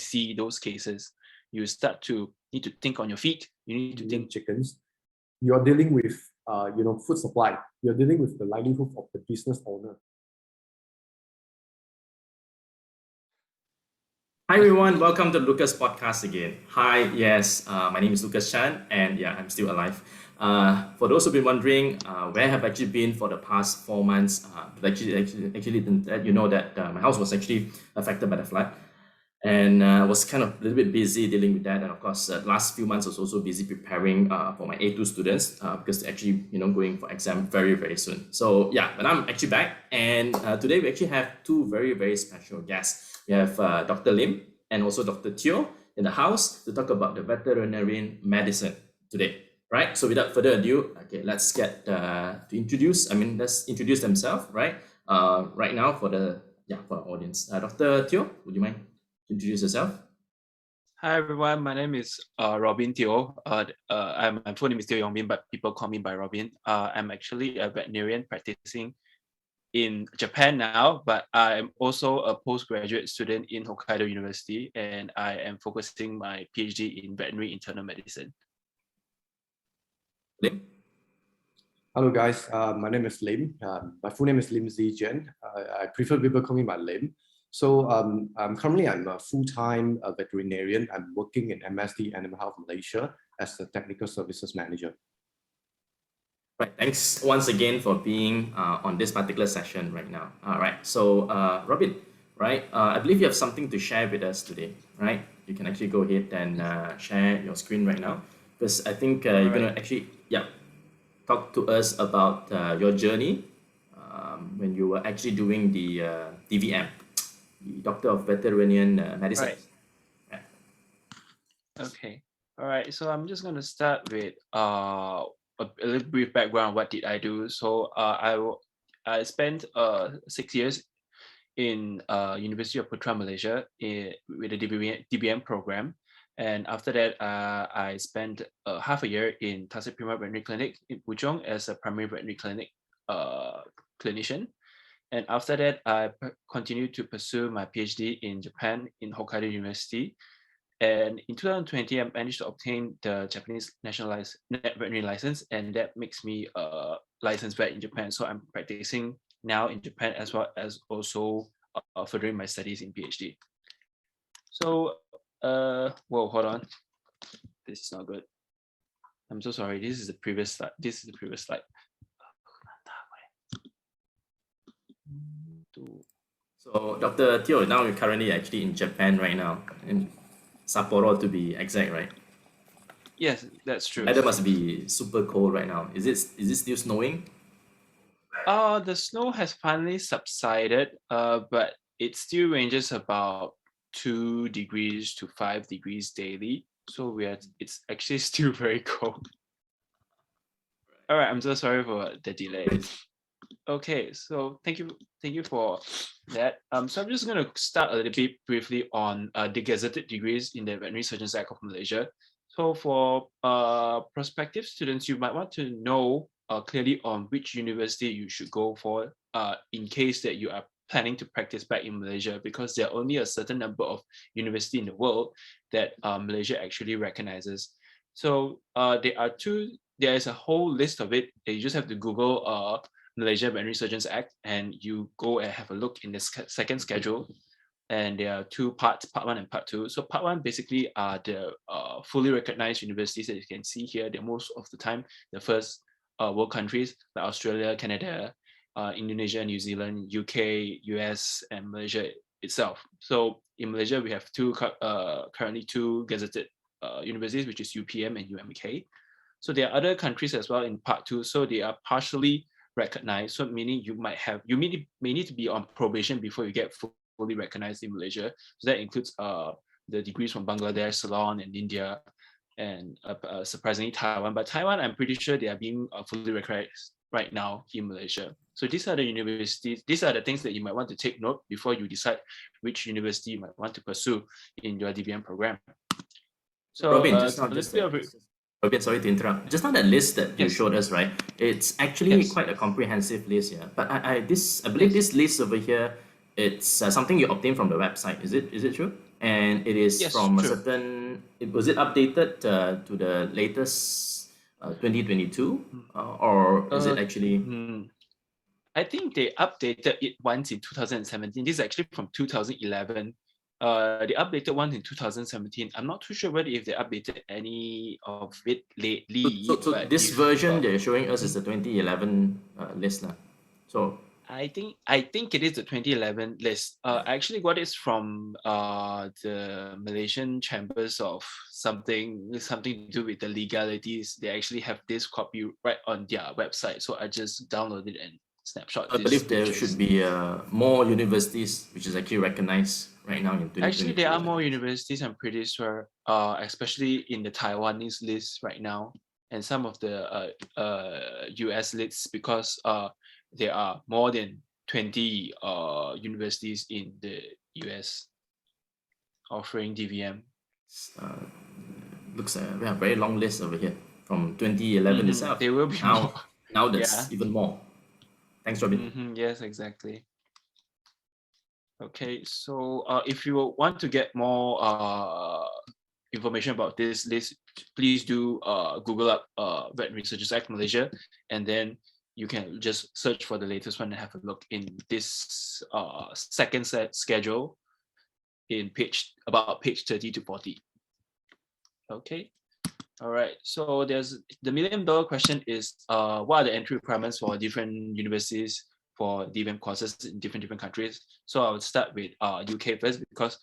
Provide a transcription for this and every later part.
see those cases, you start to need to think on your feet. You need to think chickens. You're dealing with food supply. You're dealing with the livelihood of the business owner. Hi everyone, welcome to Lucas Podcast again. Hi, yes, my name is Lucas Chan, and yeah, I'm still alive. For those who've been wondering, where have I actually been for the past 4 months? You know that my house was actually affected by the flood, and was kind of a little bit busy dealing with that. And of course, the last few months I was also busy preparing for my A2 students because they're actually going for exam very, very soon. So yeah, but I'm actually back, and today we actually have two very, very special guests. We have Dr. Lim and also Dr. Teoh in the house to talk about the veterinary medicine today. Right. So without further ado, okay, let's get let's introduce themselves, right? Right now for our audience. Dr. Teoh, would you mind to introduce yourself? Hi everyone, my name is Robinn Teoh. My full name is Teoh Yong, but people call me by Robinn. I'm actually a veterinarian practicing in Japan now, but I'm also a postgraduate student in Hokkaido University, and I am focusing my PhD in veterinary internal medicine. Lim? Hello guys, my name is Lim. My full name is Lim Zhi Jian. I prefer people call me by Lim. So currently I'm a full-time veterinarian. I'm working in MSD Animal Health Malaysia as a technical services manager. Right, thanks once again for being on this particular session right now. All right, so Robinn, right, I believe you have something to share with us today, right? You can actually go ahead and share your screen right now, because I think you're going to actually, talk to us about your journey when you were actually doing the DVM, the Doctor of Veterinary Medicine. Right. Yeah. Okay, all right, so I'm just going to start with a little brief background. What did I do? So I spent 6 years in University of Putra, Malaysia with a DBM program. And after that, I spent half a year in Tasik Prima Veterinary Clinic in Puchong as a primary veterinary clinic clinician. And after that, I continued to pursue my PhD in Japan in Hokkaido University. And in 2020, I managed to obtain the Japanese national veterinary license, and that makes me a licensed vet in Japan. So I'm practicing now in Japan as well as also furthering my studies in PhD. So, whoa, hold on. This is not good. I'm so sorry. This is the previous slide. So, Dr. Teoh, now you're currently actually in Japan right now, in Sapporo to be exact, right? Yes, that's true. Weather must be super cold right now. Is it still snowing? The snow has finally subsided, but it still ranges about 2 degrees to 5 degrees daily. So it's actually still very cold. All right, I'm so sorry for the delay. Okay, so thank you for that. So I'm just going to start a little bit briefly on the gazetted degrees in the Veterinary Surgeons Act of Malaysia. So for prospective students, you might want to know clearly on which university you should go for in case that you are planning to practice back in Malaysia, because there are only a certain number of universities in the world that Malaysia actually recognizes. So there is a whole list of it. You just have to Google Malaysia Veterinary Surgeons Act, and you go and have a look in the second schedule. And there are two parts, part 1 and part 2. So part 1 basically are the fully recognized universities that you can see here. They're most of the time the first world countries like Australia, Canada, Indonesia, New Zealand, UK, US, and Malaysia itself. So in Malaysia, we have currently two gazetted universities, which is UPM and UMK. So there are other countries as well in part 2. So they are partially recognized. So meaning you may need to be on probation before you get fully recognized in Malaysia. So that includes the degrees from Bangladesh, Ceylon, and India, and surprisingly Taiwan. But Taiwan, I'm pretty sure they are being fully recognized right now in Malaysia. So these are the universities, these are the things that you might want to take note before you decide which university you might want to pursue in your DVM program. So Robinn, Robinn, sorry to interrupt. Just now that list that you showed us, right? It's actually quite a comprehensive list here. But I believe this list over here, it's something you obtained from the website. Is it true? And it is Yes, from a true. certain, was it updated to the latest 2022? Or is Uh, it actually, hmm, I think they updated it once in 2017. This is actually from 2011. They updated one in 2017. I'm not too sure whether if they updated any of it lately, so but this if version they're showing us is the 2011 list now. So I think it is the 2011 list. I actually got this from the Malaysian Chambers of something to do with the legalities. They actually have this copy right on their website, so I just downloaded and snapshot I these believe there should pictures. be more universities which is actually recognized right now in Actually, there 2022, are I more think. universities, I'm pretty sure, especially in the Taiwanese list right now, and some of the US lists because there are more than 20 universities in the US offering DVM. Uh, looks we have a very long list over here from 2011 itself. There will be more. Now Yeah. that's even more. Thanks, Robin. Yes, exactly. Okay, so if you want to get more information about this list, please do Google up Veterinary Researchers Act Malaysia, and then you can just search for the latest one and have a look in this second set schedule in page 30 to 40. Okay. All right. So there's the $1 million question is what are the entry requirements for different universities for DVM courses in different countries? So I would start with UK first because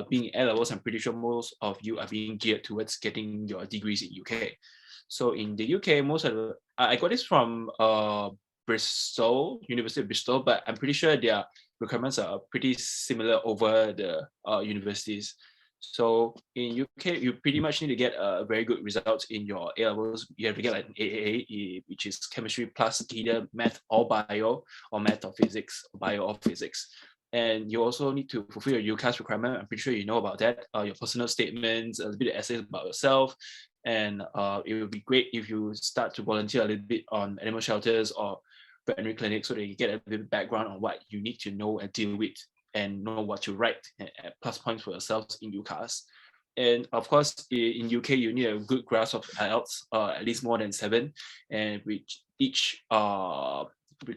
being A levels, I'm pretty sure most of you are being geared towards getting your degrees in UK. So in the UK, most of the I got this from Bristol, University of Bristol, but I'm pretty sure their requirements are pretty similar over the universities. So in UK, you pretty much need to get a very good results in your A levels. You have to get like an AAA, which is chemistry plus either math or bio, or math or physics, or bio or physics. And you also need to fulfill your UCAS requirement. I'm pretty sure you know about that. Your personal statements, a bit of essays about yourself, and it would be great if you start to volunteer a little bit on animal shelters or veterinary clinics so that you get a bit of background on what you need to know and deal with and know what to write and plus points for yourselves in UCAS. And of course, in UK, you need a good grasp of IELTS, at least more than 7, and with each with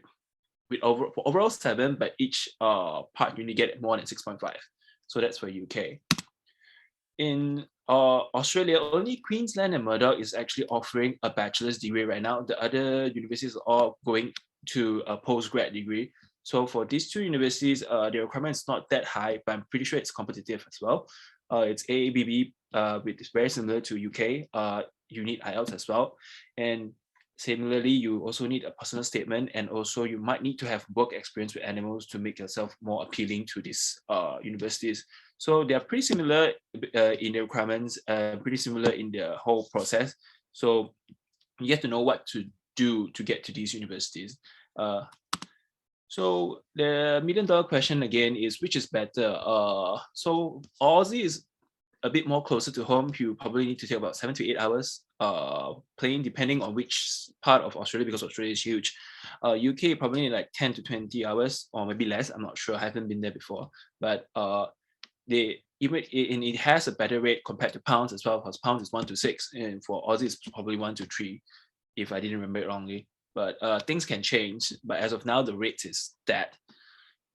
overall 7, but each part you need to get more than 6.5. So that's for UK. In Australia, only Queensland and Murdoch is actually offering a bachelor's degree right now. The other universities are all going to a postgrad degree. So for these two universities, the requirement is not that high, but I'm pretty sure it's competitive as well. It's AABB, which is very similar to UK. You need IELTS as well. And similarly, you also need a personal statement, and also you might need to have work experience with animals to make yourself more appealing to these universities. So they are pretty similar in the requirements, pretty similar in the whole process. So you have to know what to do to get to these universities. So the $1 million question again is which is better? So Aussie is a bit more closer to home. You probably need to take about 7 to 8 hours plane, depending on which part of Australia, because Australia is huge. UK probably need like 10 to 20 hours or maybe less. I'm not sure. I haven't been there before. But it has a better rate compared to pounds as well, because pounds is 1 to 6, and for Aussie it's probably 1 to 3, if I didn't remember it wrongly. But things can change. But as of now, the rate is that.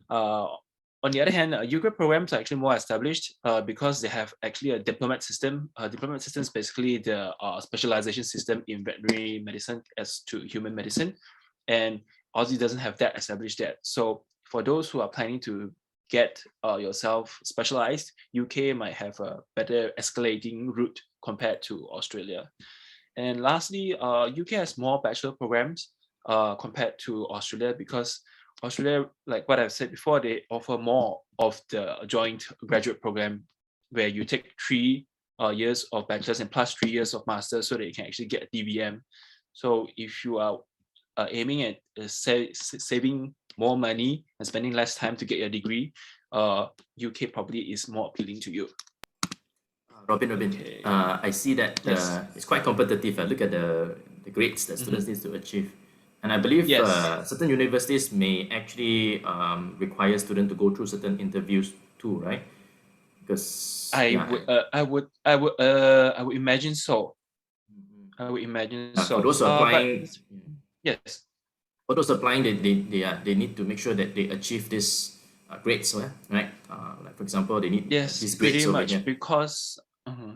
On the other hand, UK programs are actually more established because they have actually a diplomat system. Diplomat system is basically the specialization system in veterinary medicine as to human medicine, and Aussie doesn't have that established yet. So for those who are planning to get yourself specialized, UK might have a better escalating route compared to Australia. And lastly, UK has more bachelor programs compared to Australia because Australia, like what I've said before, they offer more of the joint graduate program where you take 3 years of bachelor's and plus 3 years of master's so that you can actually get a DVM. So if you are aiming at saving more money and spending less time to get your degree, UK probably is more appealing to you. Robin, Okay. I see that Yes. it's quite competitive. Look at the grades that students need to achieve. And I believe Yes. certain universities may actually require students to go through certain interviews too, right? Because I yeah, would, I would imagine so. I would imagine for so. those But applying, yes, for those applying, they need to make sure that they achieve this grades, right? Like for example, they need yes, these pretty grades over much here. because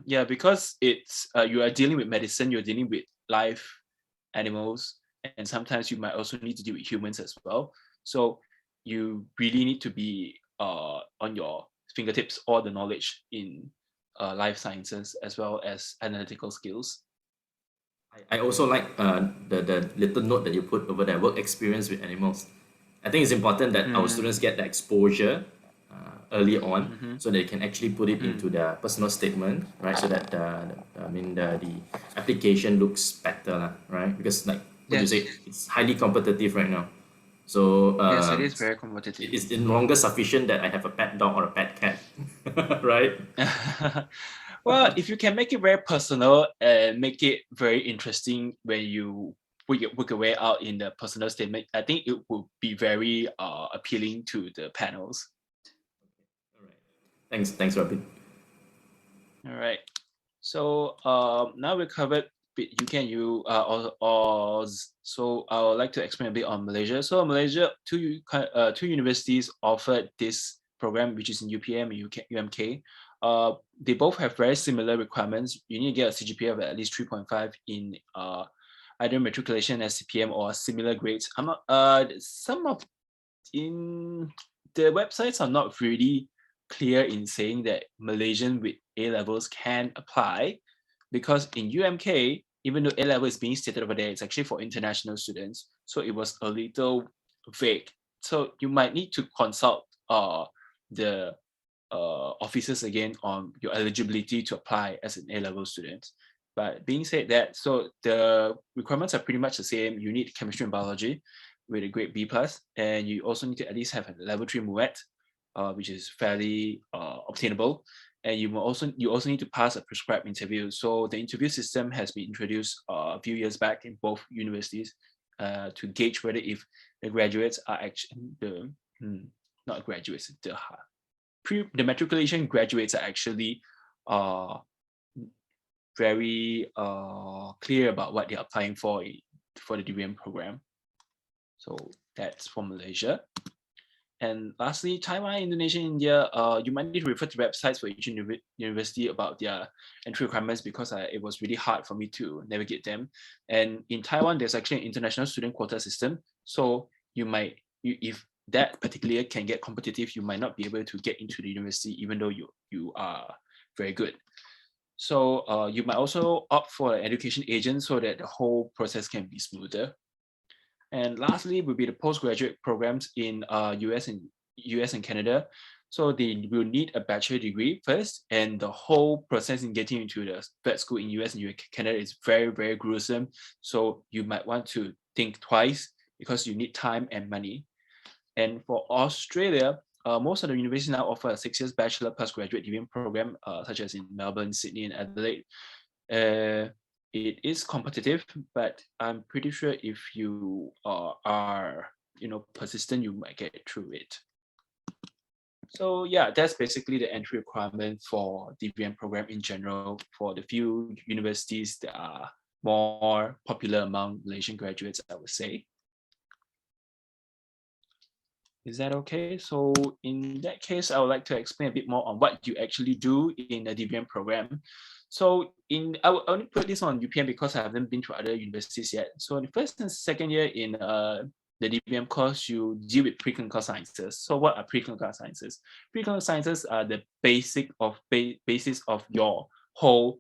yeah, because it's you are dealing with medicine, you're dealing with live animals, and sometimes you might also need to deal with humans as well. So you really need to be on your fingertips all the knowledge in life sciences as well as analytical skills. I also like the little note that you put over there, work experience with animals. I think it's important that our students get the exposure early on, Mm-hmm. so they can actually put it into their personal statement, right? So that the application looks better, lah, right? Because like what you Yes, say, it's highly competitive right now. So yes, it is very competitive. it is no longer sufficient that I have a pet dog or a pet cat, right? Well, if you can make it very personal and make it very interesting when you work your way out in the personal statement, I think it will be very appealing to the panels. All right. Thanks, Robin. All right. So now we covered UK and Oz. So I would like to explain a bit on Malaysia. So Malaysia, two universities offered this program, which is in UPM and UMK. They both have very similar requirements. You need to get a CGPA of at least 3.5 in either matriculation as CPM or similar grades. I'm not some of in the websites are not really clear in saying that Malaysian with A levels can apply, because in UMK, even though A level is being stated over there, it's actually for international students. So it was a little vague. So you might need to consult the officers again on your eligibility to apply as an A level student. But being said that, so the requirements are pretty much the same. You need chemistry and biology with a grade B plus, and you also need to at least have a level 3 MUET, which is fairly obtainable. And you also need to pass a prescribed interview. So the interview system has been introduced a few years back in both universities to gauge whether if the graduates are actually not graduates, the matriculation graduates are actually very clear about what they're applying for the DVM program. So that's for Malaysia. And lastly, Taiwan, Indonesia, India, you might need to refer to websites for each university about their entry requirements, because it was really hard for me to navigate them. And in Taiwan, there's actually an international student quota system. So if that particular can get competitive, you might not be able to get into the university even though you are very good. So you might also opt for an education agent so that the whole process can be smoother. And lastly would be the postgraduate programs in US and Canada. So they will need a bachelor degree first, and the whole process in getting into the vet school in US and Canada is very, very gruesome. So you might want to think twice because you need time and money. And for Australia, most of the universities now offer a 6 years bachelor postgraduate DVM program, such as in Melbourne, Sydney, and Adelaide. It is competitive, but I'm pretty sure if you are persistent, you might get through it. So yeah, that's basically the entry requirement for DVM program in general for the few universities that are more popular among Malaysian graduates, I would say. Is that okay? So in that case, I would like to explain a bit more on what you actually do in a DVM program. So I will only put this on UPM because I haven't been to other universities yet. So in the first and second year in the DVM course, you deal with preclinical sciences. So what are preclinical sciences? Preclinical sciences are the basis of your whole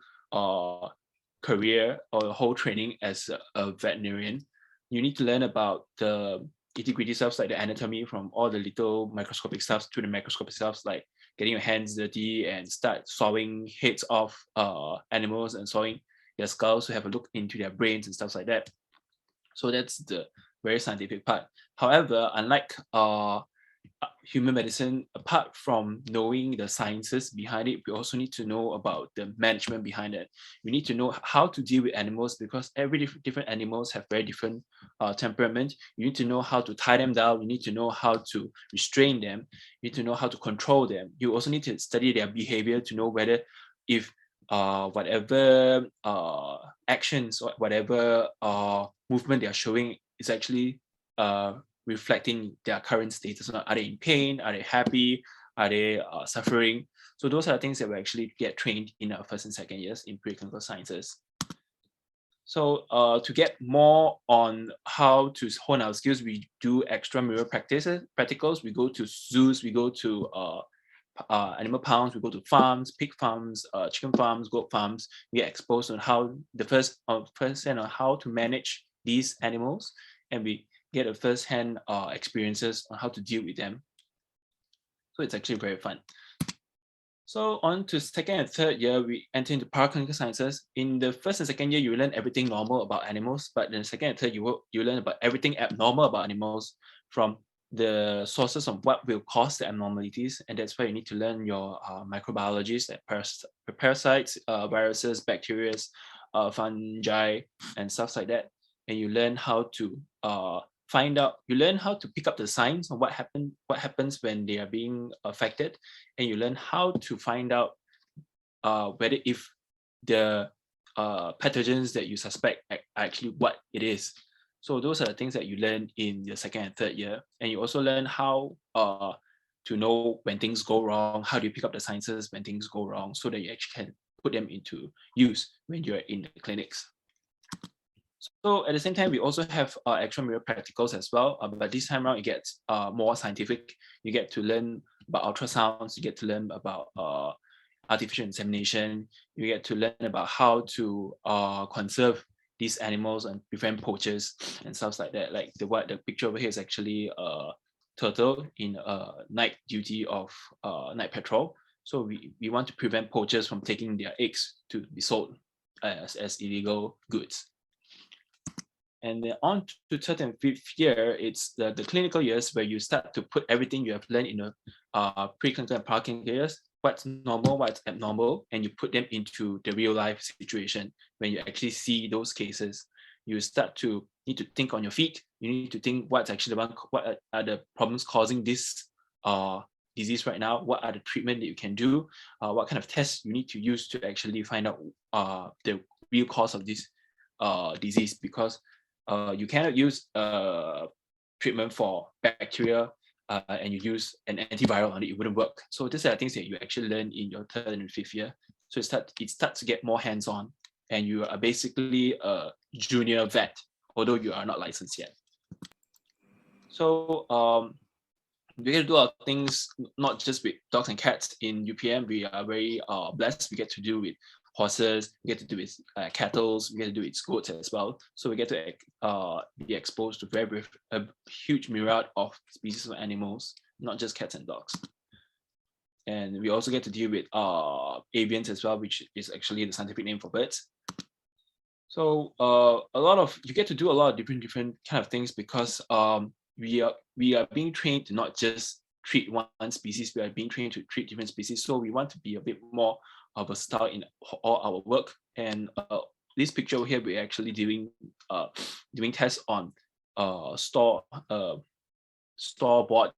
career or whole training as a veterinarian. You need to learn about the integrity stuff like the anatomy, from all the little microscopic stuff to the macroscopic stuff like getting your hands dirty and start sawing heads off animals and sawing their skulls to have a look into their brains and stuff like that. So that's the very scientific part. However, unlike human medicine, apart from knowing the sciences behind it, we also need to know about the management behind it. We need to know how to deal with animals, because every different animals have very different temperament. You need to know how to tie them down. You need to know how to restrain them. You need to know how to control them. You also need to study their behavior to know whether if whatever actions or whatever movement they are showing is actually reflecting their current status. Are they in pain? Are they happy? Are they suffering? So those are the things that we actually get trained in our first and second years in preclinical sciences. So to get more on how to hone our skills, we do extramural practicals. We go to zoos, we go to animal pounds, we go to farms, pig farms, chicken farms, goat farms. We get exposed on how the first hand on how to manage these animals, and we get a first-hand experiences on how to deal with them. So it's actually very fun. So on to second and third year, we enter into paraclinical sciences. In the first and second year, you learn everything normal about animals, but in the second and third, you learn about everything abnormal about animals, from the sources of what will cause the abnormalities, and that's why you need to learn your microbiologies, like parasites, viruses, bacteria, fungi, and stuff like that. And you learn how to you learn how to pick up the signs of what happens when they are being affected, and you learn how to find out whether if the pathogens that you suspect are actually what it is. So those are the things that you learn in your second and third year, and you also learn how to know when things go wrong. How do you pick up the sciences when things go wrong, so that you actually can put them into use when you're in the clinics. So at the same time, we also have extramural practicals as well, but this time around it gets more scientific. You get to learn about ultrasounds, you get to learn about artificial insemination, you get to learn about how to conserve these animals and prevent poachers and stuff like that. Like the picture over here is actually a turtle in a night duty of night patrol. So we want to prevent poachers from taking their eggs to be sold as illegal goods. And then on to third and fifth year, it's the clinical years where you start to put everything you have learned in the preclinical and paraclinical years, what's normal, what's abnormal, and you put them into the real life situation. When you actually see those cases, you start to need to think on your feet. You need to think what are the problems causing this disease right now, what are the treatment that you can do, what kind of tests you need to use to actually find out the real cause of this disease, because you cannot use treatment for bacteria and you use an antiviral on it, it wouldn't work. So these are the things that you actually learn in your third and fifth year. So it starts to get more hands-on, and you are basically a junior vet, although you are not licensed yet. So we get to do our things not just with dogs and cats in UPM. We are very blessed. We get to do with horses, we get to do with cattle, we get to do with goats as well. So we get to be exposed to a huge myriad of species of animals, not just cats and dogs. And we also get to deal with avians as well, which is actually the scientific name for birds. So you get to do a lot of different kind of things, because we are being trained to not just treat one species, we are being trained to treat different species. So we want to be a bit more versatile in all our work. And this picture over here, we're actually doing tests on store-bought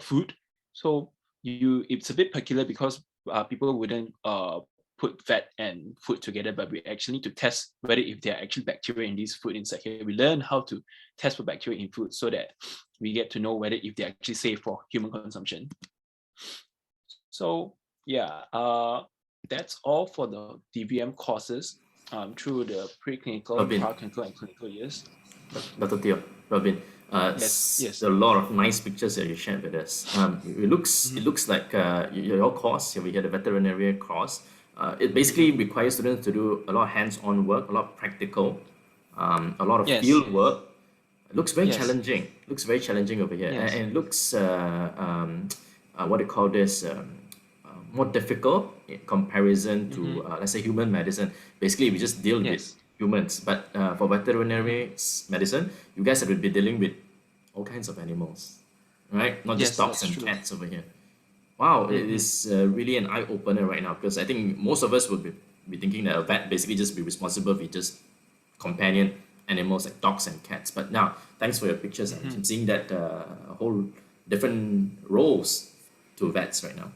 food. So it's a bit peculiar, because people wouldn't put fat and food together, but we actually need to test whether if there are actually bacteria in this food inside here. We learn how to test for bacteria in food, so that we get to know whether if they're actually safe for human consumption. So yeah, that's all for the DVM courses through the preclinical, paraclinical, and clinical years. Dr. Teoh, Robinn, yes. A lot of nice pictures that you shared with us. It looks like your course, we get a veterinary course. It basically requires students to do a lot of hands-on work, a lot of practical, a lot of field work. It looks very challenging. Looks very challenging over here, and it looks what do you call this? More difficult in comparison to let's say human medicine. Basically, we just deal with humans, but for veterinary medicine, you guys have to be dealing with all kinds of animals, right? Not just Yes, dogs that's and true. cats over here. Wow, it Mm-hmm. is really an eye opener right now, because I think most of us would be thinking that a vet basically just be responsible for just companion animals like dogs and cats. But now, thanks for your pictures. Mm-hmm. I'm seeing that whole different roles to vets right now.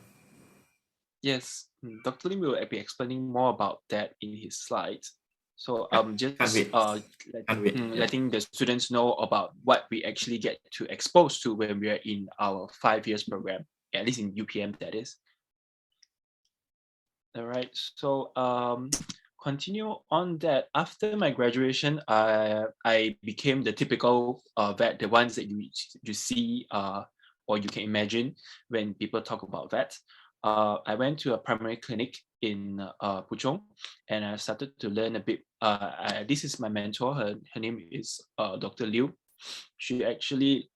Yes, Dr. Lim will be explaining more about that in his slides. So Yeah, can't just wait. Can't wait. Yeah. letting the students know about what we actually get to expose to when we are in our 5 years program, at least in UPM that is. All right. So continue on that. After my graduation, I became the typical vet, the ones that you see or you can imagine when people talk about vets. I went to a primary clinic in Puchong, and I started to learn a bit. This is my mentor. Her name is Dr. Liu. She actually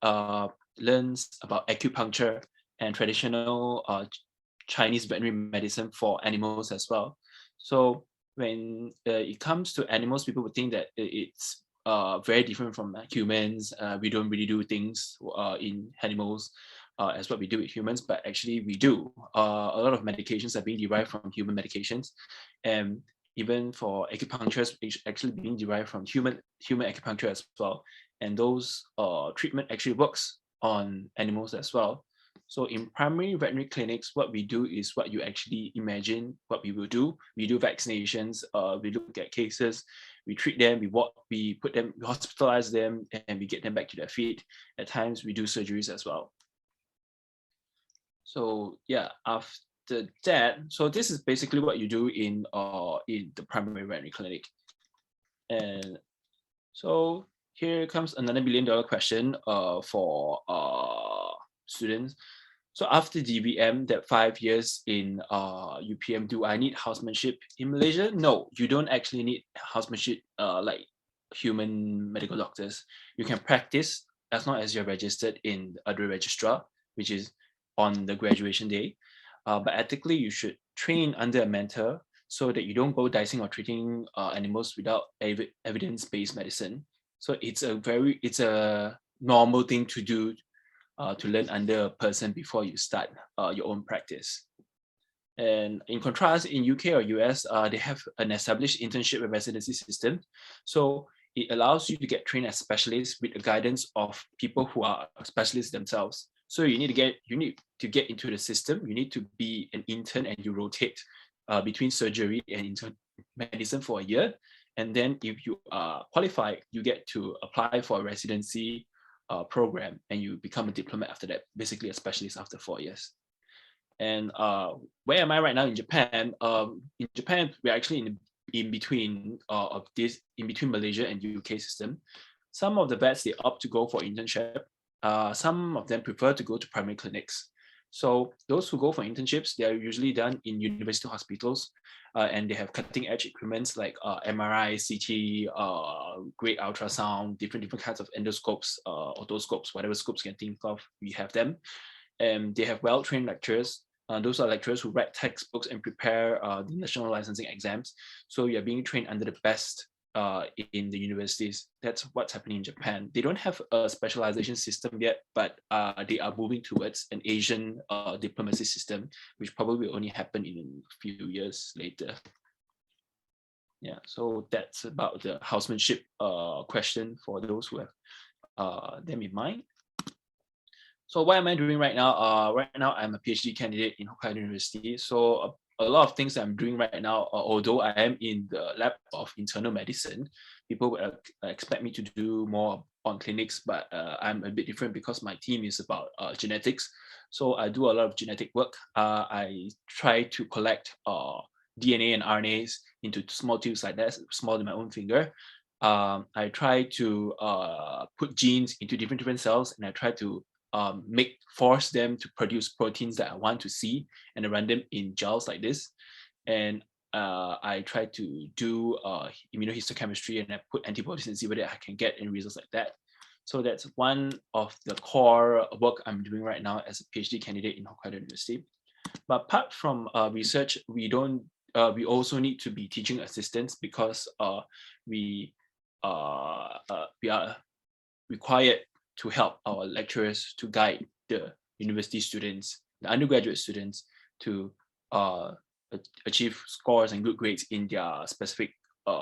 learns about acupuncture and traditional Chinese veterinary medicine for animals as well. So when it comes to animals, people would think that it's very different from humans. We don't really do things in animals as what we do with humans, but actually we do. A lot of medications are being derived from human medications, and even for acupuncture, it's actually being derived from human acupuncture as well. And those treatment actually works on animals as well. So in primary veterinary clinics, what we do is what you actually imagine what we will do. We do vaccinations, we look at cases, we treat them, we put them, we hospitalize them, and we get them back to their feet. At times we do surgeries as well. So yeah, after that, so this is basically what you do in the primary veterinary clinic. And so here comes another $1 million question for students. So after DVM, that 5 years in UPM, do I need housemanship in Malaysia? No, you don't actually need housemanship like human medical doctors. You can practice as long as you're registered in the registrar, which is on the graduation day. But ethically, you should train under a mentor so that you don't go dicing or treating animals without evidence-based medicine. So it's a normal thing to do to learn under a person before you start your own practice. And in contrast, in UK or US, they have an established internship and residency system. So it allows you to get trained as specialists with the guidance of people who are specialists themselves. So you need to get into the system. You need to be an intern, and you rotate between surgery and intern medicine for a year. And then if you are qualified, you get to apply for a residency program, and you become a diplomat after that, basically a specialist after 4 years. And where am I right now in Japan? In Japan, we're actually in between of this, in between Malaysia and UK system. Some of the vets, they opt to go for internship. Some of them prefer to go to primary clinics. So those who go for internships, they are usually done in university hospitals, and they have cutting edge equipments like MRI, CT, great ultrasound, different kinds of endoscopes, otoscopes, whatever scopes you can think of, we have them. And they have well-trained lecturers. Those are lecturers who write textbooks and prepare the national licensing exams. So you're being trained under the best in the universities. That's what's happening in Japan. They don't have a specialization system yet, but they are moving towards an Asian diplomacy system, which probably will only happen in a few years later. Yeah, so that's about the housemanship question for those who have them in mind. So what am I doing right now? Right now I'm a PhD candidate in Hokkaido University. So a lot of things I'm doing right now, although I am in the lab of internal medicine, people would expect me to do more on clinics, but I'm a bit different because my team is about genetics. So I do a lot of genetic work. I try to collect DNA and RNAs into small tubes like that, smaller than my own finger. I try to put genes into different cells, and I try to force them to produce proteins that I want to see, and I run them in gels like this. And I try to do immunohistochemistry, and I put antibodies and see whether I can get any results like that. So that's one of the core work I'm doing right now as a PhD candidate in Hokkaido University. But apart from research, we also need to be teaching assistants, because we are required to help our lecturers to guide the university students, the undergraduate students, to achieve scores and good grades in their specific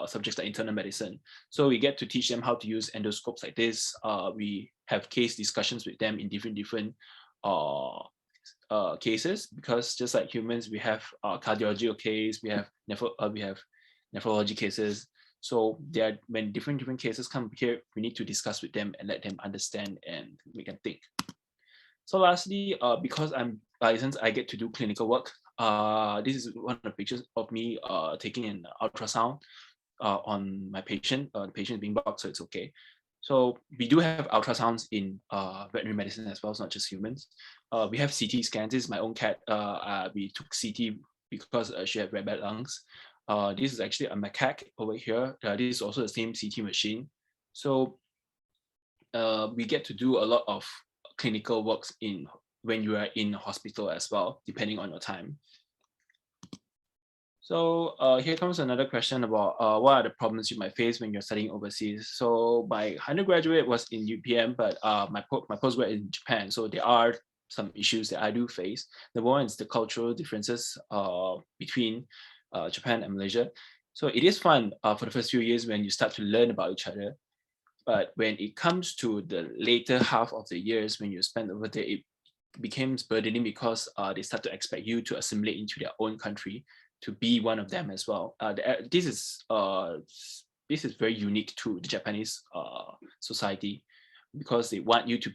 subjects like internal medicine. So we get to teach them how to use endoscopes like this. We have case discussions with them in different cases, because just like humans, we have cardiology case, we have nephrology cases. So when different cases come here, we need to discuss with them and let them understand and make them think. So lastly, because I'm licensed, I get to do clinical work. This is one of the pictures of me taking an ultrasound on my patient. The patient is being blocked, so it's okay. So we do have ultrasounds in veterinary medicine as well, it's not just humans. We have CT scans. This is my own cat. We took CT because she had very bad lungs. This is actually a macaque over here. This is also the same CT machine. So we get to do a lot of clinical works when you are in a hospital as well, depending on your time. So here comes another question about what are the problems you might face when you're studying overseas. So my undergraduate was in UPM, but my postgrad is in Japan. So there are some issues that I do face. Number one is the cultural differences between Japan and Malaysia. So it is fun for the first few years when you start to learn about each other. But when it comes to the later half of the years when you spend over there, it becomes burdening because they start to expect you to assimilate into their own country, to be one of them as well. This is very unique to the Japanese society, because they want you to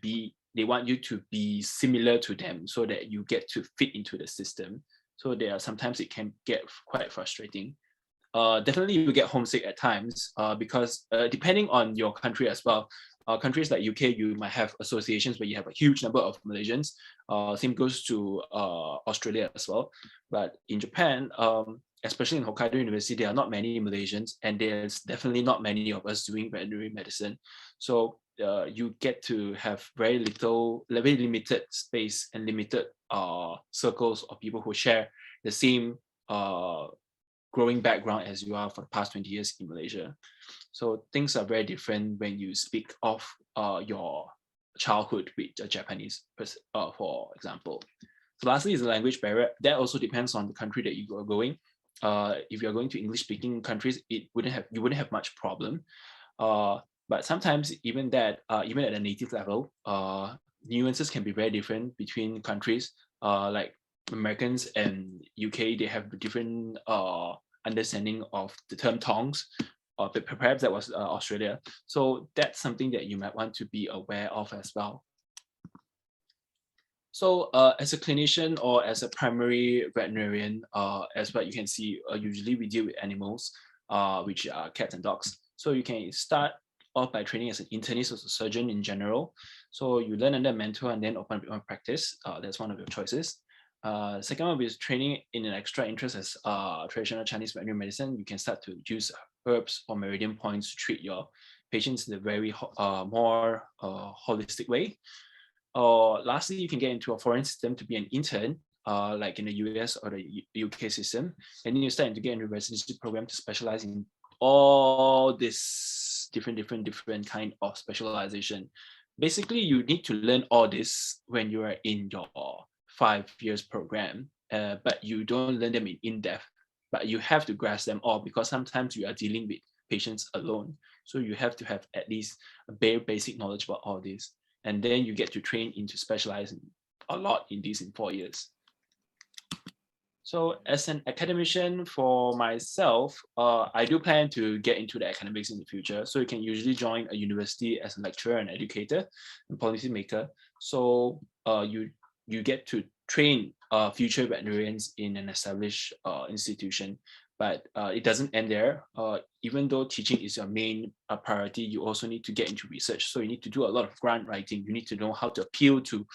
be similar to them so that you get to fit into the system. So sometimes it can get quite frustrating. Definitely you get homesick at times because depending on your country as well. Countries like UK, you might have associations where you have a huge number of Malaysians. Same goes to Australia as well. But in Japan, especially in Hokkaido University, there are not many Malaysians, and there's definitely not many of us doing veterinary medicine. So you get to have very limited space and limited circles of people who share the same growing background as you are for the past 20 years in Malaysia. So things are very different when you speak of your childhood with a Japanese person, for example. So lastly is the language barrier. That also depends on the country that you are going. If you're going to English-speaking countries, you wouldn't have much problem. But sometimes even at a native level, nuances can be very different between countries. Like Americans and UK, they have different understanding of the term tongs. Perhaps that was Australia. So that's something that you might want to be aware of as well. So as a clinician or as a primary veterinarian, as what you can see, usually we deal with animals, which are cats and dogs. So you can start off by training as an internist or a surgeon in general. So you learn under a mentor and then open up your own practice. That's one of your choices. Second one is training in an extra interest as traditional Chinese veterinary medicine. You can start to use herbs or meridian points to treat your patients in a very more holistic way. Or lastly, you can get into a foreign system to be an intern, like in the US or the UK system. And then you start to get into a residency program to specialize in all this different kind of specialization. Basically, you need to learn all this when you are in your 5 years program, but you don't learn them in depth, but you have to grasp them all because sometimes you are dealing with patients alone. So you have to have at least a bare basic knowledge about all this. And then you get to train into specializing a lot in 4 years. So as an academician for myself, I do plan to get into the academics in the future. So you can usually join a university as a lecturer and educator and policy maker. So you get to train future veterinarians in an established institution. But it doesn't end there. Even though teaching is your main priority, you also need to get into research. So you need to do a lot of grant writing. You need to know how to appeal to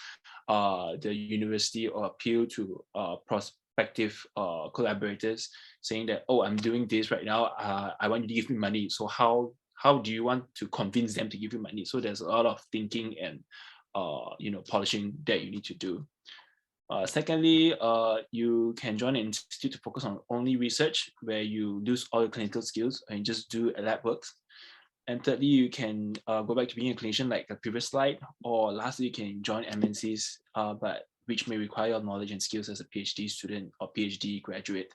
the university or appeal to prospective collaborators, saying that, oh, I'm doing this right now. I want you to give me money. So how do you want to convince them to give you money? So there's a lot of thinking and polishing that you need to do. Secondly, you can join an institute to focus on only research, where you lose all your clinical skills and just do lab work. And thirdly, you can go back to being a clinician like the previous slide, or lastly, you can join MNCs, but which may require your knowledge and skills as a PhD student or PhD graduate,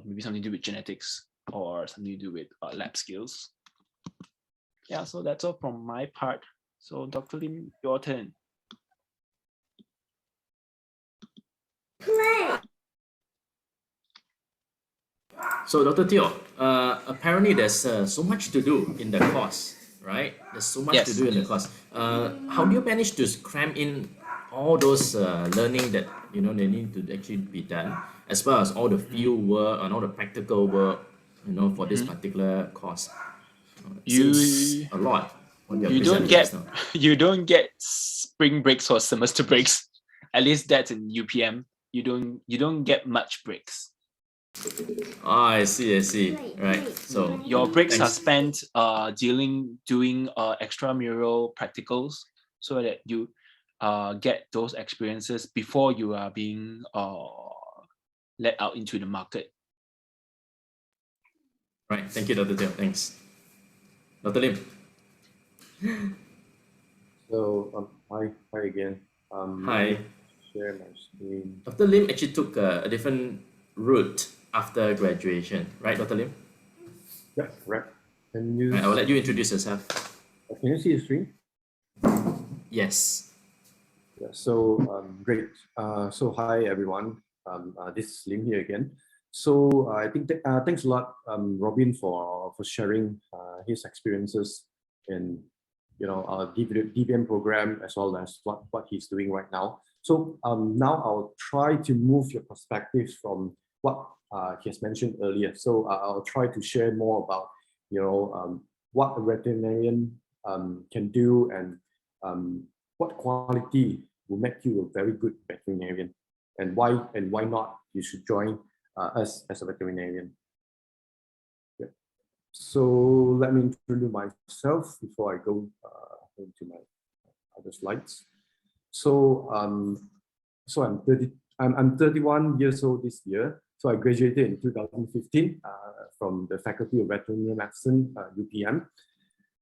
maybe something to do with genetics or something to do with lab skills. Yeah, so that's all from my part. So Dr. Lim, your turn. So, Dr. Teoh, apparently there's so much to do in the course, right? There's so much to Yes. do in the course. How do you manage to cram in all those learning that they need to actually be done, as well as all the field work and all the practical work, for this particular course? It seems a lot. What you You don't presented get just now. you don't get spring breaks or semester breaks. At least that's in UPM. You don't get much breaks. I see. Right. So Your breaks are thanks. spent doing extramural practicals so that you get those experiences before you are being let out into the market. Right. Thank you, Dr. Teoh. Thanks. Dr. Lim. So hi again. Hi. Let me share my screen. Dr. Lim actually took a different route after graduation, right, Dr. Lim? Yeah, correct. Can you Right, I will let you introduce yourself. can you see the screen? Yes. Yeah. So great. So hi everyone. This is Lim here again. So I think thanks a lot, Robin, for sharing his experiences in our DVM program, as well as what he's doing right now. So now I'll try to move your perspectives from what he has mentioned earlier. So I'll try to share more about what a veterinarian can do, and what quality will make you a very good veterinarian, and why not you should join us as a veterinarian. Yeah. So let me introduce myself before I go into my other slides. So I'm 31 years old this year. So I graduated in 2015 from the Faculty of Veterinary Medicine, UPM.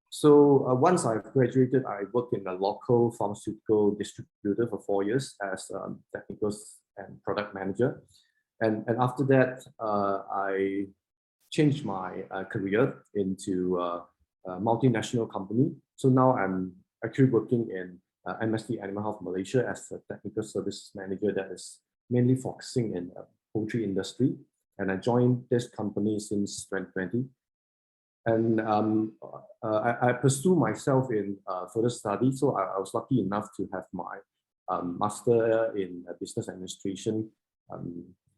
So once I've graduated, I worked in a local pharmaceutical distributor for 4 years as technical and product manager. And after that, I changed my career into a multinational company. So now I'm actually working in MSD Animal Health Malaysia as a technical service manager that is mainly focusing in the poultry industry. And I joined this company since 2020. And I pursue myself in further study. So I was lucky enough to have my master in business administration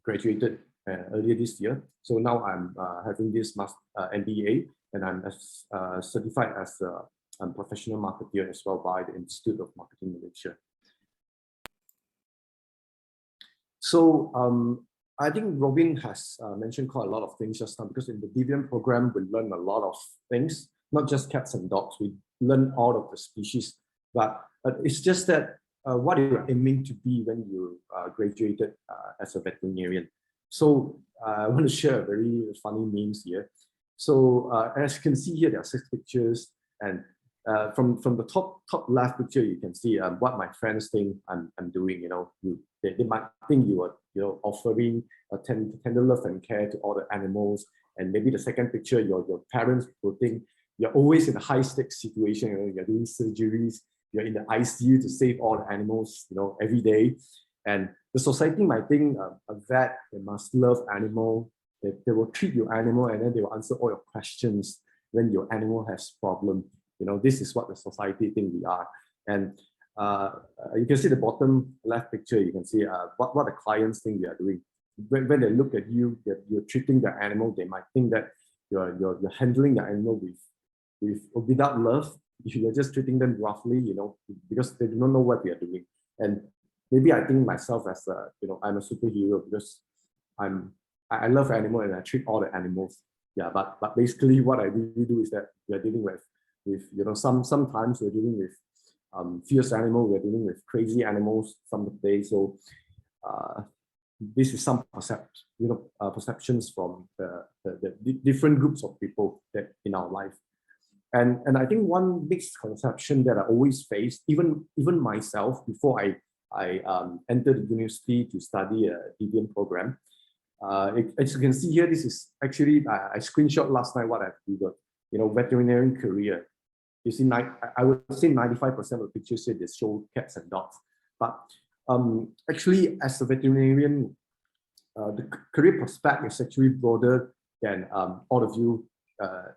graduated earlier this year. So now I'm having this MBA, and I'm certified as a professional marketer as well by the Institute of Marketing Malaysia. So I think Robin has mentioned quite a lot of things just now, because in the DVM program, we learn a lot of things, not just cats and dogs. We learn all of the species, but it's just that what you're aiming to be when you graduated as a veterinarian. So I want to share a very funny memes here. So as you can see here, there are 6 pictures, and from the top left picture, you can see what my friends think I'm doing. They might think you are offering a tender love and care to all the animals, and maybe the second picture, your parents will think you're always in a high stakes situation. You're doing surgeries, you're in the ICU to save all the animals, every day. And the society might think a vet, they must love animal. They will treat your animal, and then they will answer all your questions when your animal has problem. This is what the society think we are. And you can see the bottom left picture, you can see what the clients think we are doing. When they look at you, you're treating the animal, they might think that you're handling the animal without love. You're just treating them roughly, because they do not know what we are doing. And maybe I think myself as I'm a superhero because I love animals and I treat all the animals. Yeah, but basically what I really do is that we are dealing with sometimes we're dealing with fierce animals, we're dealing with crazy animals some of the day. So this is some perceptions from the different groups of people that in our life. And I think one misconception that I always face, even myself, before I entered the university to study a DVM program. As you can see here, this is actually, I screenshot last night what I've Googled, veterinary career. You see, I would say 95% of the pictures here, they show cats and dogs. But actually, as a veterinarian, the career prospect is actually broader than all of you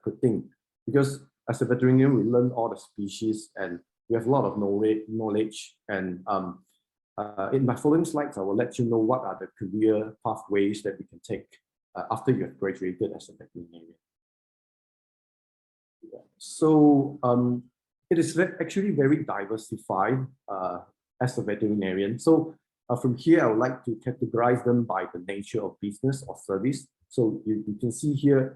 could think. Because as a veterinarian, we learn all the species and we have a lot of knowledge. And in my following slides, I will let you know what are the career pathways that we can take after you have graduated as a veterinarian. So it is actually very diversified as a veterinarian. So from here, I would like to categorize them by the nature of business or service. So you can see here,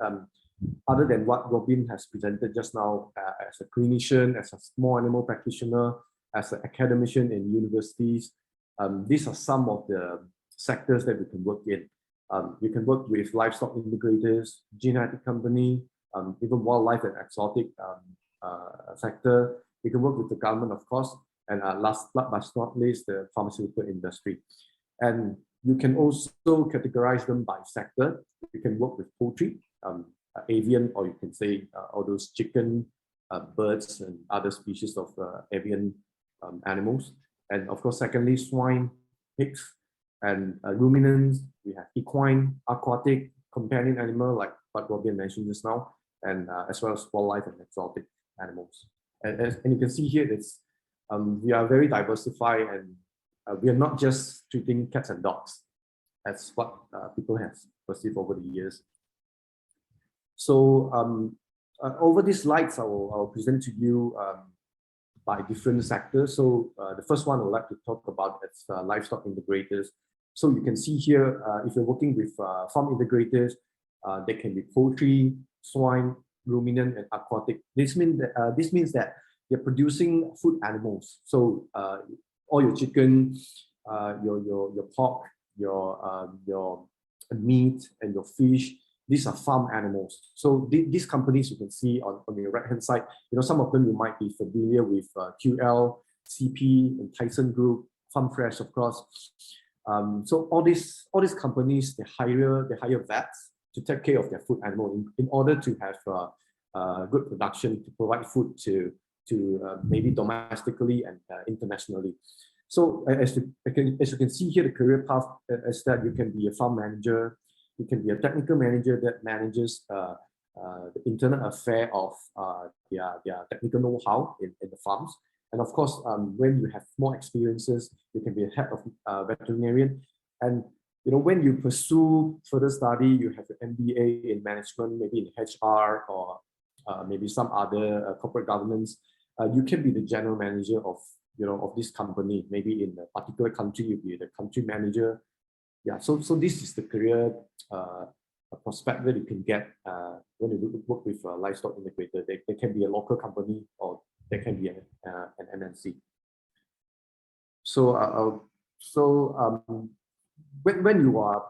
other than what Robinn has presented just now, as a clinician, as a small animal practitioner, as an academician in universities, these are some of the sectors that we can work in. You can work with livestock integrators, genetic company, even wildlife and exotic sector. You can work with the government, of course, and last but not least, the pharmaceutical industry. And you can also categorize them by sector. You can work with poultry, avian, or you can say all those chicken, birds, and other species of avian animals. And of course, secondly, swine, pigs, and ruminants. We have equine, aquatic, companion animal, like what Robinn mentioned just now, and as well as wildlife and exotic animals. And you can see here, it's we are very diversified, and we are not just treating cats and dogs, as what people have perceived over the years. So over these slides, I'll present to you by different sectors. So the first one I would like to talk about is livestock integrators. So you can see here, if you're working with farm integrators, they can be poultry, swine, ruminant, and aquatic. This means that you're producing food animals. So all your chicken, your pork, your meat, and your fish, these are farm animals. So these companies you can see on your right-hand side, some of them you might be familiar with, QL, CP, and Tyson Group, Farm Fresh, of course. So all these companies, they hire vets to take care of their food animal in order to have good production, to provide food to maybe domestically and internationally. So as you can see here, the career path is that you can be a farm manager, you can be a technical manager that manages the internal affair of their technical know-how in the farms. And of course, when you have more experiences, you can be a head of veterinarian. And when you pursue further study, you have an MBA in management, maybe in HR or maybe some other corporate governance. You can be the general manager of this company. Maybe in a particular country, you'll be the country manager. Yeah, so this is the career prospect that you can get when you work with a livestock integrator. They can be a local company or they can be an MNC. So when you are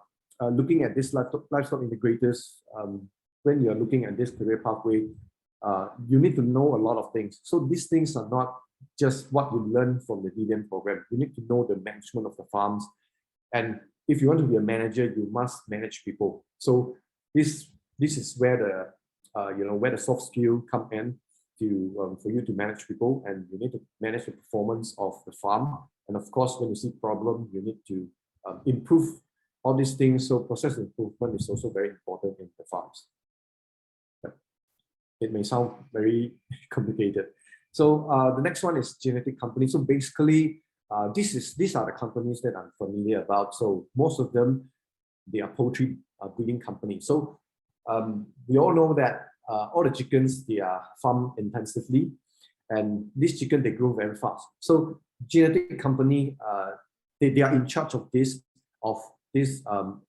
looking at this livestock integrators, when you are looking at this career pathway, you need to know a lot of things. So these things are not just what you learn from the DVM program. You need to know the management of the farms, and if you want to be a manager, you must manage people. So this is where the soft skill come in to for you to manage people, and you need to manage the performance of the farm. And of course, when you see problem, you need to improve all these things. So process improvement is also very important in the farms. It may sound very complicated. So the next one is genetic company. So basically, these are the companies that I'm familiar about. So most of them, they are poultry breeding companies. So we all know that all the chickens, they are farmed intensively, and these chickens, they grow very fast. So genetic company, they are in charge of this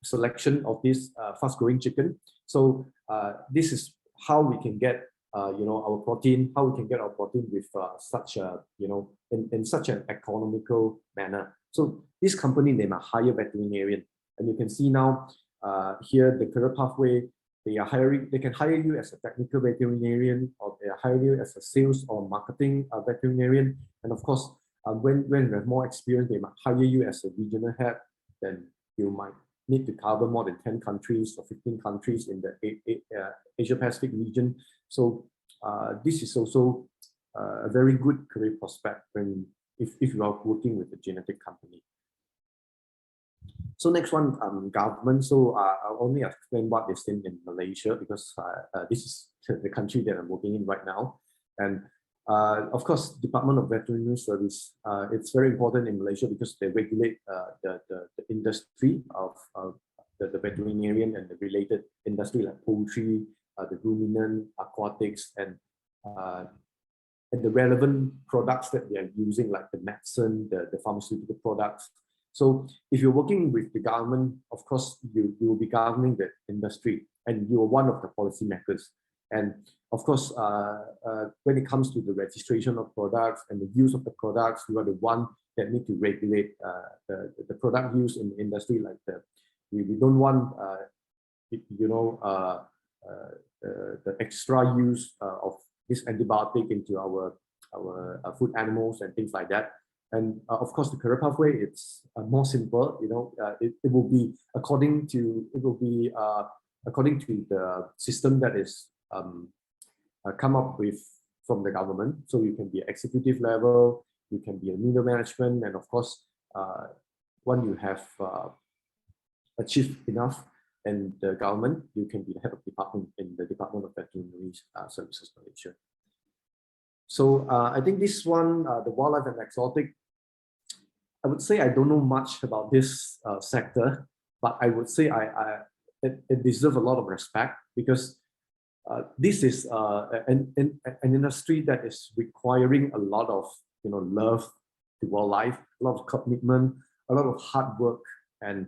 selection of this fast-growing chicken. So this is how we can get our protein, how we can get our protein with such a in such an economical manner. So this company, they might hire veterinarian, and you can see now here the career pathway. They can hire you as a technical veterinarian, or they hire you as a sales or marketing veterinarian. And of course, when you have more experience, they might hire you as a regional head. Then you might need to cover more than 10 countries or 15 countries in the Asia Pacific region. So this is also a very good career prospect if you are working with a genetic company. So next one, government. So I'll only explain what is in Malaysia, because this is the country that I'm working in right now. And of course, Department of Veterinary Service, it's very important in Malaysia because they regulate the industry of the veterinarian and the related industry like poultry, the ruminant, aquatics, and the relevant products that they are using, like the medicine, the pharmaceutical products. So if you're working with the government, of course, you will be governing the industry, and you are one of the policymakers. And of course, when it comes to the registration of products and the use of the products, you are the one that need to regulate the product use in the industry. Like we don't want, the extra use of this antibiotic into our food animals and things like that. And of course, the career pathway, it's more simple. It will be according to the system that is come up with from the government. So you can be executive level, you can be a middle management, and of course, when you have achieved enough in the government, you can be the head of department in the Department of Veterinary Services Malaysia. So I think this one, the wildlife and exotic, I would say I don't know much about this sector, but I would say it deserves a lot of respect, because this is an industry that is requiring a lot of love to wildlife, a lot of commitment, a lot of hard work, and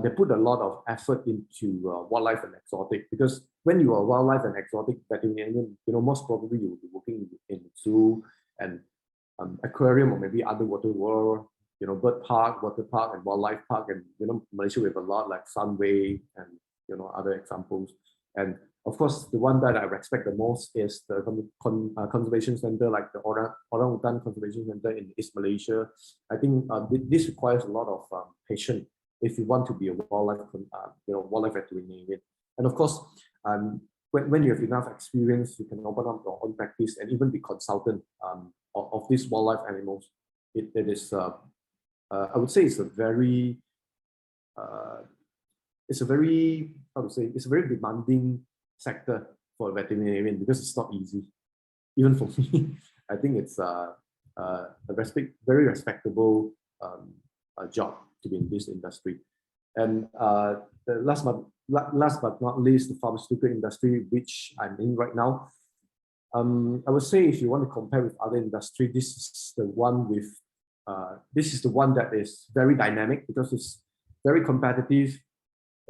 they put a lot of effort into wildlife and exotic. Because when you are wildlife and exotic veterinarian, most probably you will be working in zoo and aquarium, or maybe underwater world, bird park, water park, and wildlife park. And Malaysia, we have a lot like Sunway and other examples. And of course, the one that I respect the most is the conservation center, like the Orangutan Conservation Center in East Malaysia. I think this requires a lot of patience if you want to be a wildlife veterinarian. And of course, when you have enough experience, you can open up your own practice and even be consultant of these wildlife animals. It is, I would say, it's a very demanding sector for a veterinarian, because it's not easy. Even for me, I think it's a very respectable job to be in this industry. And the last but not least, the pharmaceutical industry, which I'm in right now. I would say, if you want to compare with other industry, this is the one that is very dynamic, because it's very competitive.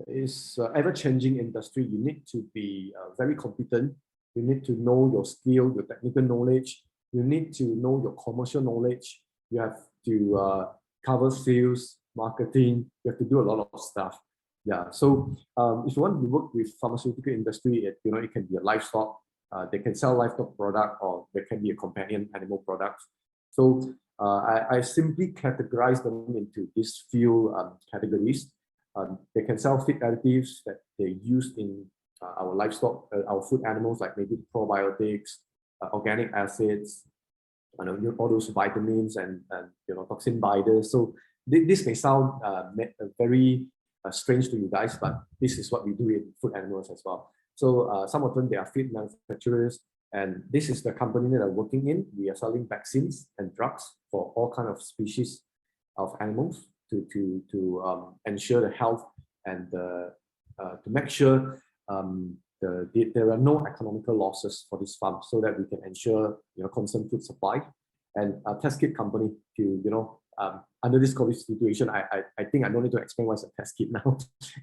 It's ever-changing industry. You need to be very competent. You need to know your skill, your technical knowledge. You need to know your commercial knowledge. You have to cover sales, marketing. You have to do a lot of stuff. Yeah. So if you want to work with pharmaceutical industry, it can be a livestock. They can sell livestock product, or they can be a companion animal product. So I simply categorize them into these few categories. They can sell feed additives that they use in our livestock, our food animals, like maybe probiotics, organic acids, all those vitamins and toxin binders. So this may sound very strange to you guys, but this is what we do in food animals as well. So some of them, they are feed manufacturers, and this is the company that I'm working in. We are selling vaccines and drugs for all kinds of species of animals to ensure the health and to make sure there are no economical losses for this farm, so that we can ensure constant food supply. And a test kit company to under this COVID situation, I think I don't need to explain what's a test kit now.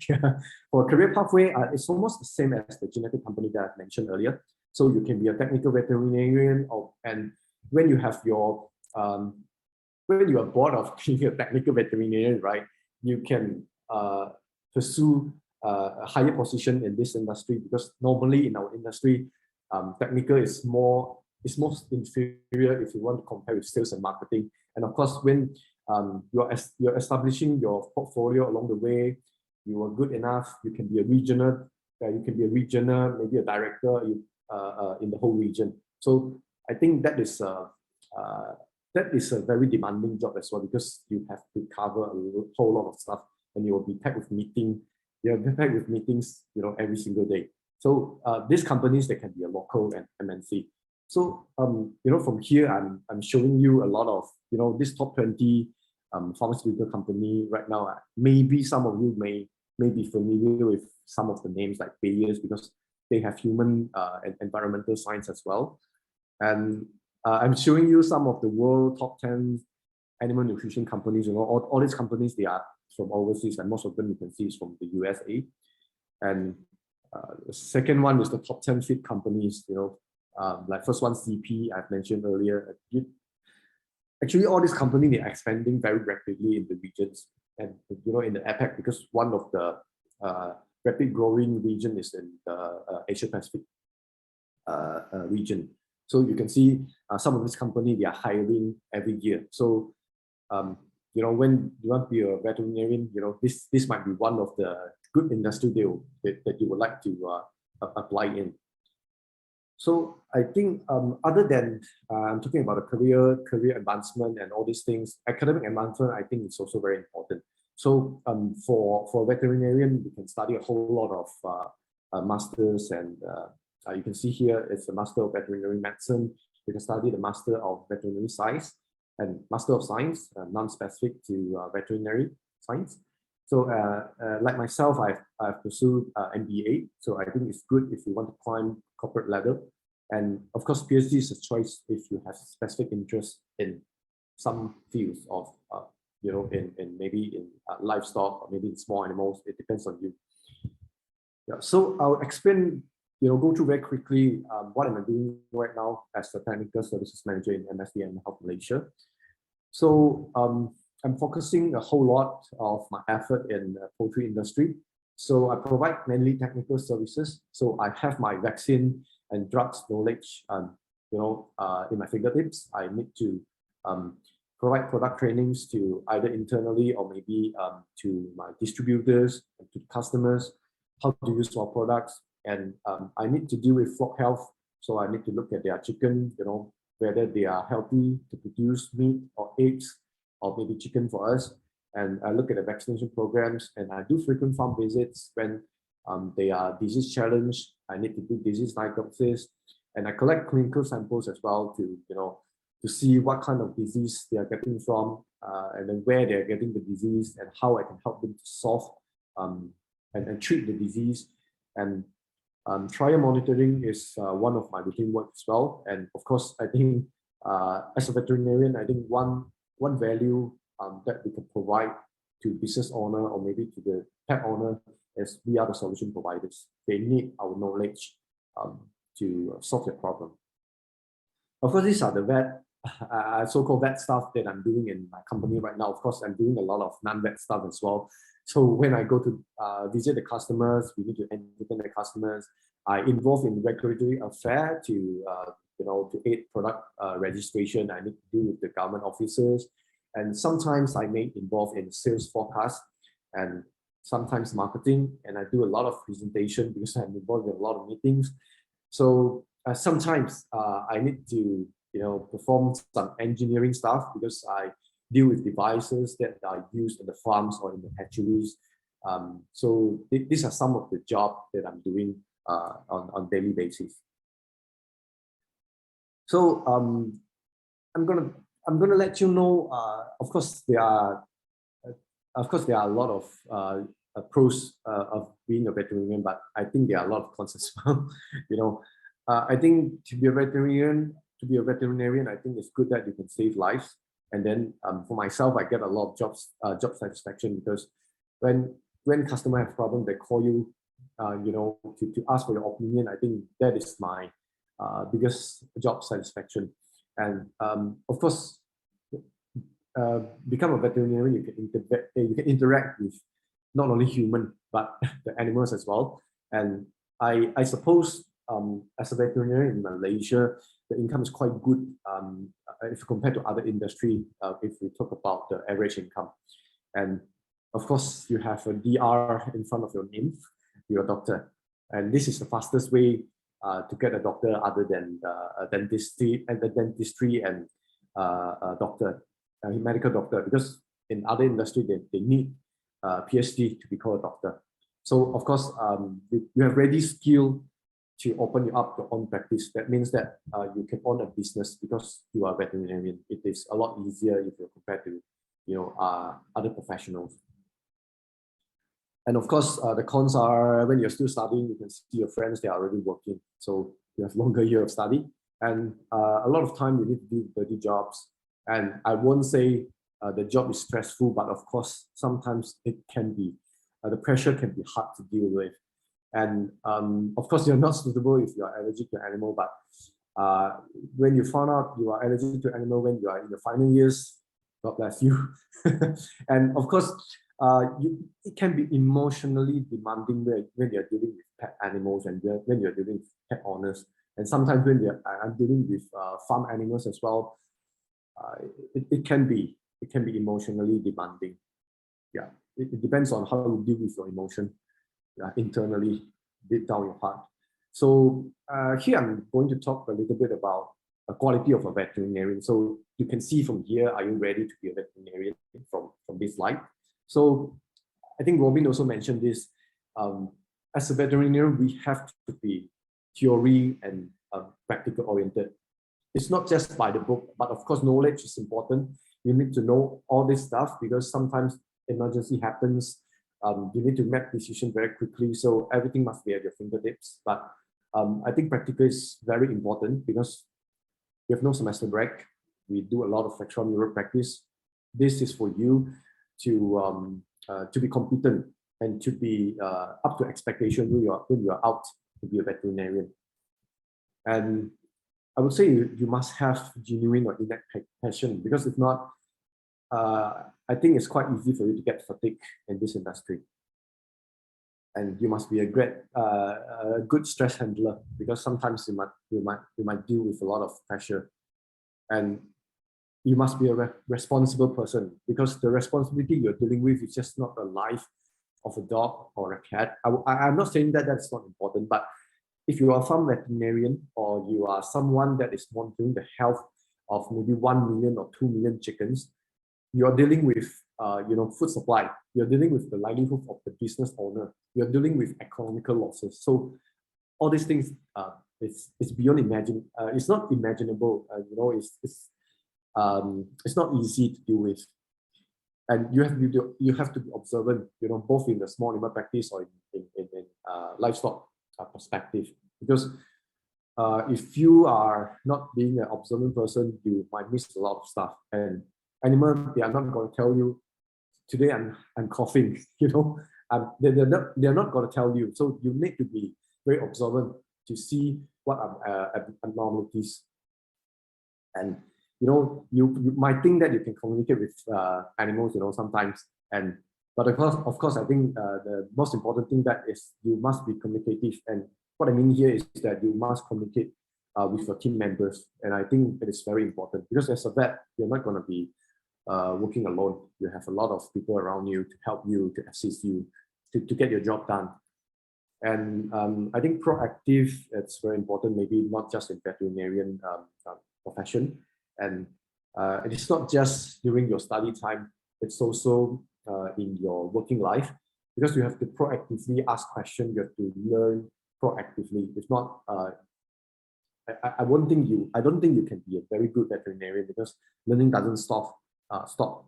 Yeah. For career pathway, it's almost the same as the genetic company that I mentioned earlier. So you can be a technical veterinarian, and when you have your when you are bored of being a technical veterinarian, right, you can pursue a higher position in this industry, because normally in our industry, technical is more inferior if you want to compare with sales and marketing. And of course, when you're establishing your portfolio along the way, you are good enough, you can be a regional, maybe a director in the whole region. So I think that is a very demanding job as well, because you have to cover a whole lot of stuff, and you will be packed with meetings. You'll be packed with meetings, every single day. So these companies, they can be a local and MNC. So from here, I'm showing you a lot of this top 20 pharmaceutical company right now. Maybe some of you may be familiar with some of the names like Bayer, because they have human and environmental science as well. And I'm showing you some of the world top 10 animal nutrition companies. All these companies, they are from overseas, and most of them you can see is from the USA. And the second one is the top 10 feed companies. Like first one, CP, I've mentioned earlier. Actually, all these companies, they're expanding very rapidly in the regions, and in the APAC, because one of the rapid growing region is in the Asia Pacific region. So you can see some of these companies, they are hiring every year. So when you want to be a veterinarian, this might be one of the good industry that you would like to apply in. So I think other than I'm talking about a career advancement and all these things, academic advancement, I think it's also very important. So for veterinarian, you can study a whole lot of masters, and you can see here it's a Master of Veterinary Medicine. You can study the Master of Veterinary Science and Master of Science, non-specific to veterinary science. So like myself, I've pursued MBA. So I think it's good if you want to climb corporate ladder. And of course, PhD is a choice if you have specific interest in some fields of, in maybe in livestock, or maybe in small animals. It depends on you. Yeah. So I'll explain, go through very quickly what am I doing right now as the Technical Services Manager in MSD and Health Malaysia. So I'm focusing a whole lot of my effort in the poultry industry. So I provide mainly technical services. So I have my vaccine and drugs knowledge, in my fingertips. I need to provide product trainings to either internally or maybe to my distributors and to customers, how to use our products. And I need to deal with flock health. So I need to look at their chicken, whether they are healthy to produce meat or eggs, or maybe chicken for us. And I look at the vaccination programs, and I do frequent farm visits when they are disease challenged. I need to do disease diagnosis, and I collect clinical samples as well to see what kind of disease they are getting from, and then where they are getting the disease, and how I can help them to solve and treat the disease. And trial monitoring is one of my routine work as well. And of course, I think as a veterinarian, I think one value that we can provide to business owner or maybe to the pet owner is we are the solution providers. They need our knowledge to solve their problem. Of course, these are the so-called vet stuff that I'm doing in my company right now. Of course, I'm doing a lot of non-vet stuff as well. So when I go to visit the customers, we need to entertain the customers. I involve in regulatory affair to aid product registration. I need to deal with the government officers, and sometimes I may involve in sales forecast and sometimes marketing. And I do a lot of presentation because I'm involved in a lot of meetings. So sometimes I need to perform some engineering stuff because I deal with devices that are used in the farms or in the hatcheries. So these are some of the jobs that I'm doing on daily basis. So I'm gonna let you know. Of course, there are a lot of pros of being a veterinarian, but I think there are a lot of cons as well. I think to be a veterinarian, I think it's good that you can save lives. And then for myself, I get a lot of job satisfaction, because when customer have problem, they call you, to ask for your opinion. I think that is my biggest job satisfaction. And of course, become a veterinarian, you can interact with not only human, but the animals as well. And I suppose as a veterinarian in Malaysia, the income is quite good if compared to other industry, if we talk about the average income. And of course, you have a DR in front of your name, you're a doctor. And this is the fastest way to get a doctor other than dentistry and doctor, medical doctor, because in other industry, they need PhD to become a doctor. So of course, you have ready skill to open you up your own practice. That means that you can own a business because you are a veterinarian. It is a lot easier if you're compared to other professionals. And of course, the cons are when you're still studying, you can see your friends, they are already working. So you have longer year of study. And a lot of time you need to do dirty jobs. And I won't say the job is stressful, but of course, sometimes it can be. The pressure can be hard to deal with. And of course, you're not suitable if you're allergic to animal, but when you found out you are allergic to animal when you are in the final years, God bless you. And of course, it can be emotionally demanding when you're dealing with pet animals and when you're dealing with pet owners. And sometimes when I'm dealing with farm animals as well, it can be emotionally demanding. Yeah, it depends on how you deal with your emotion internally, deep down your heart. So here I'm going to talk a little bit about the quality of a veterinarian. So you can see from here, are you ready to be a veterinarian from this slide? So I think Robinn also mentioned this. As a veterinarian, we have to be theory and practical oriented. It's not just by the book, but of course, knowledge is important. You need to know all this stuff because sometimes emergency happens. You need to make decisions very quickly. So everything must be at your fingertips. But I think practical is very important because we have no semester break. We do a lot of extramural practice. This is for you to be competent and to be up to expectation when you are out to be a veterinarian. And I would say you must have genuine or innate passion, because if not, I think it's quite easy for you to get fatigued in this industry. And you must be a good stress handler, because sometimes you might deal with a lot of pressure. And you must be a responsible person, because the responsibility you're dealing with is just not the life of a dog or a cat. I'm not saying that that's not important, but if you are a farm veterinarian or you are someone that is monitoring the health of maybe 1 million or 2 million chickens, you're dealing with food supply. You're dealing with the livelihood of the business owner. You're dealing with economical losses. So all these things, it's beyond imagine. It's not imaginable. It's not easy to deal with. And you have to be observant. Both in the small animal practice or in livestock perspective. Because if you are not being an observant person, you might miss a lot of stuff. And animals, they are not going to tell you, today I'm coughing, they're not going to tell you. So you need to be very observant to see what are abnormalities. And you might think that you can communicate with animals, sometimes. But of course, I think the most important thing that is you must be communicative. And what I mean here is that you must communicate with your team members. And I think it is very important, because as a vet, you're not going to be working alone. You have a lot of people around you to help you, to assist you, to get your job done. And I think proactive, it's very important, maybe not just in veterinarian profession. And it is not just during your study time, it's also in your working life, because you have to proactively ask questions, you have to learn proactively. If not, I don't think you can be a very good veterinarian, because learning doesn't stop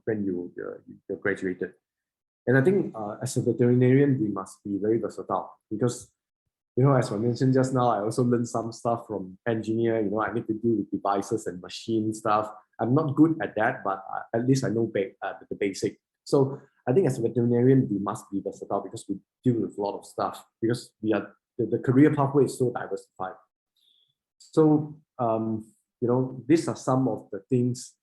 when you're graduated. And I think as a veterinarian, we must be very versatile, because as I mentioned just now, I also learned some stuff from engineer. I need to do with devices and machine stuff. I'm not good at that, but at least I know the basic. So I think as a veterinarian, we must be versatile, because we deal with a lot of stuff, because we are the career pathway is so diversified. So these are some of the things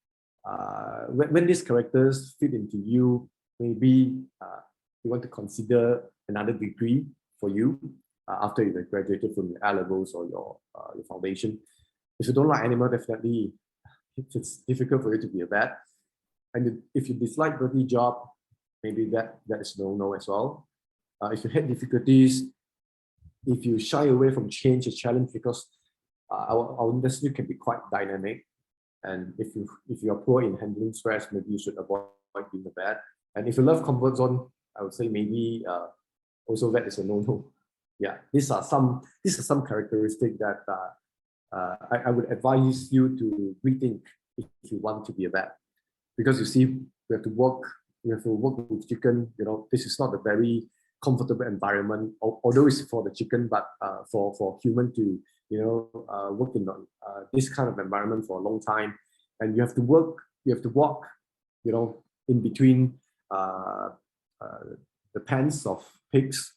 when these characters fit into you. Maybe you want to consider another degree for you after you graduated from your A-levels or your foundation. If you don't like animal, definitely it's difficult for you to be a vet. And if you dislike dirty job, maybe that is no as well. If you had difficulties, if you shy away from change or challenge, because our industry can be quite dynamic, and if you are poor in handling stress, maybe you should avoid being a vet. And if you love comfort zone, I would say maybe also vet is a no-no. Yeah, these are some characteristics that I would advise you to rethink if you want to be a vet, because you see, we have to work with chicken. This is not a very comfortable environment, although it's for the chicken, but for human to work in this kind of environment for a long time, and you have to walk in between the pens of pigs.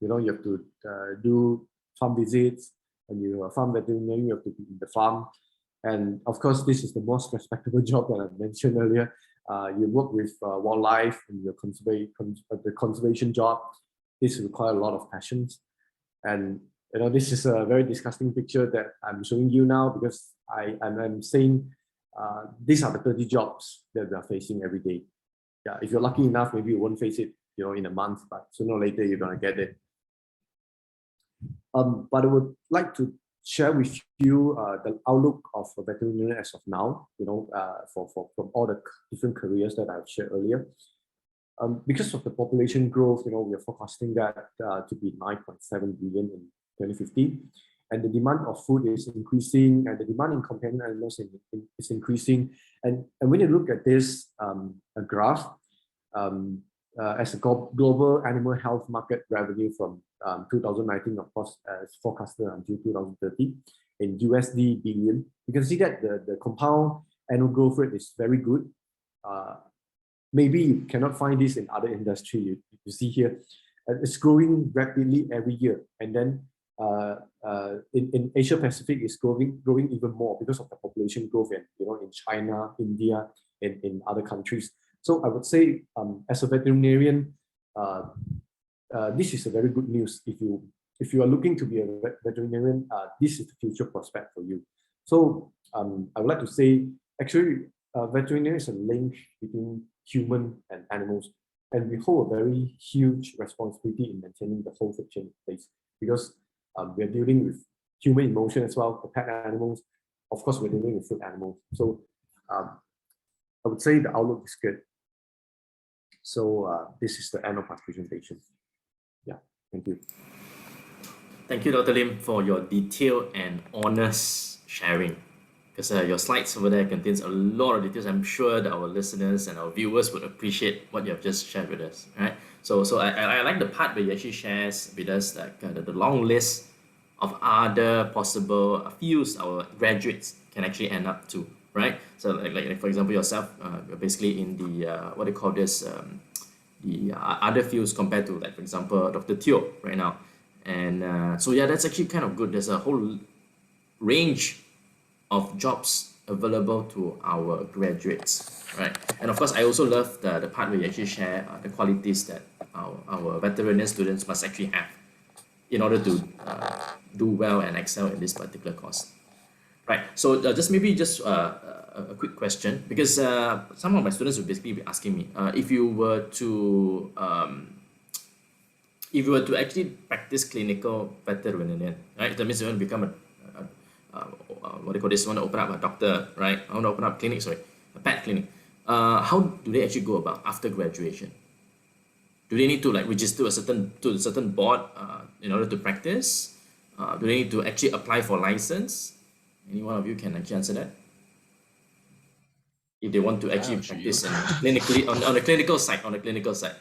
You have to do farm visits, and you are a farm veterinarian, you have to be in the farm. And of course, this is the most respectable job that I mentioned earlier. You work with wildlife and your the conservation job. This requires a lot of passion. And this is a very disgusting picture that I'm showing you now, because I'm saying these are the 30 jobs that we are facing every day. Yeah, if you're lucky enough, maybe you won't face it in a month, but sooner or later you're gonna get it. But I would like to share with you the outlook of a veterinarian as of now, from all the different careers that I've shared earlier. Because of the population growth, we are forecasting that to be 9.7 billion in 2050, and the demand of food is increasing, and the demand in companion animals is increasing. And when you look at this graph, as a global animal health market revenue from 2019, of course, is forecasted until 2030 in USD billion. You can see that the compound annual growth rate is very good. Maybe you cannot find this in other industry. You see here, it's growing rapidly every year. And then in Asia Pacific, it's growing even more because of the population growth, and in China, India, and in other countries. So I would say, as a veterinarian, this is a very good news. If you are looking to be a veterinarian, this is the future prospect for you. So I would like to say, actually, veterinarian is a link between human and animals, and we hold a very huge responsibility in maintaining the whole food chain in place, because we are dealing with human emotion as well, the pet animals. Of course, we're dealing with food animals. So I would say the outlook is good. So this is the end of my presentation. Yeah, thank you. Thank you, Dr. Lim, for your detailed and honest sharing. Because your slides over there contains a lot of details. I'm sure that our listeners and our viewers would appreciate what you have just shared with us. Right? So I like the part where you actually shares with us the long list of other possible fields our graduates can actually end up to. Right? So like for example, yourself, you're basically in the what do you call this, the other fields compared to, like, for example, Dr. Teoh right now. And so yeah, that's actually kind of good. There's a whole range of jobs available to our graduates, right? And of course, I also love the part where you actually share the qualities that our veterinarian students must actually have in order to do well and excel in this particular course. Right. So just a quick question, because some of my students will basically be asking me, if you were to actually practice clinical veterinarian, right? That means you want to become what do you call this? You want to open up a doctor, right? I want to open up clinic, a pet clinic. How do they actually go about after graduation? Do they need to register a certain board in order to practice? Do they need to actually apply for license? Any one of you can actually answer that? If they want to actually practice clinically on the clinical side,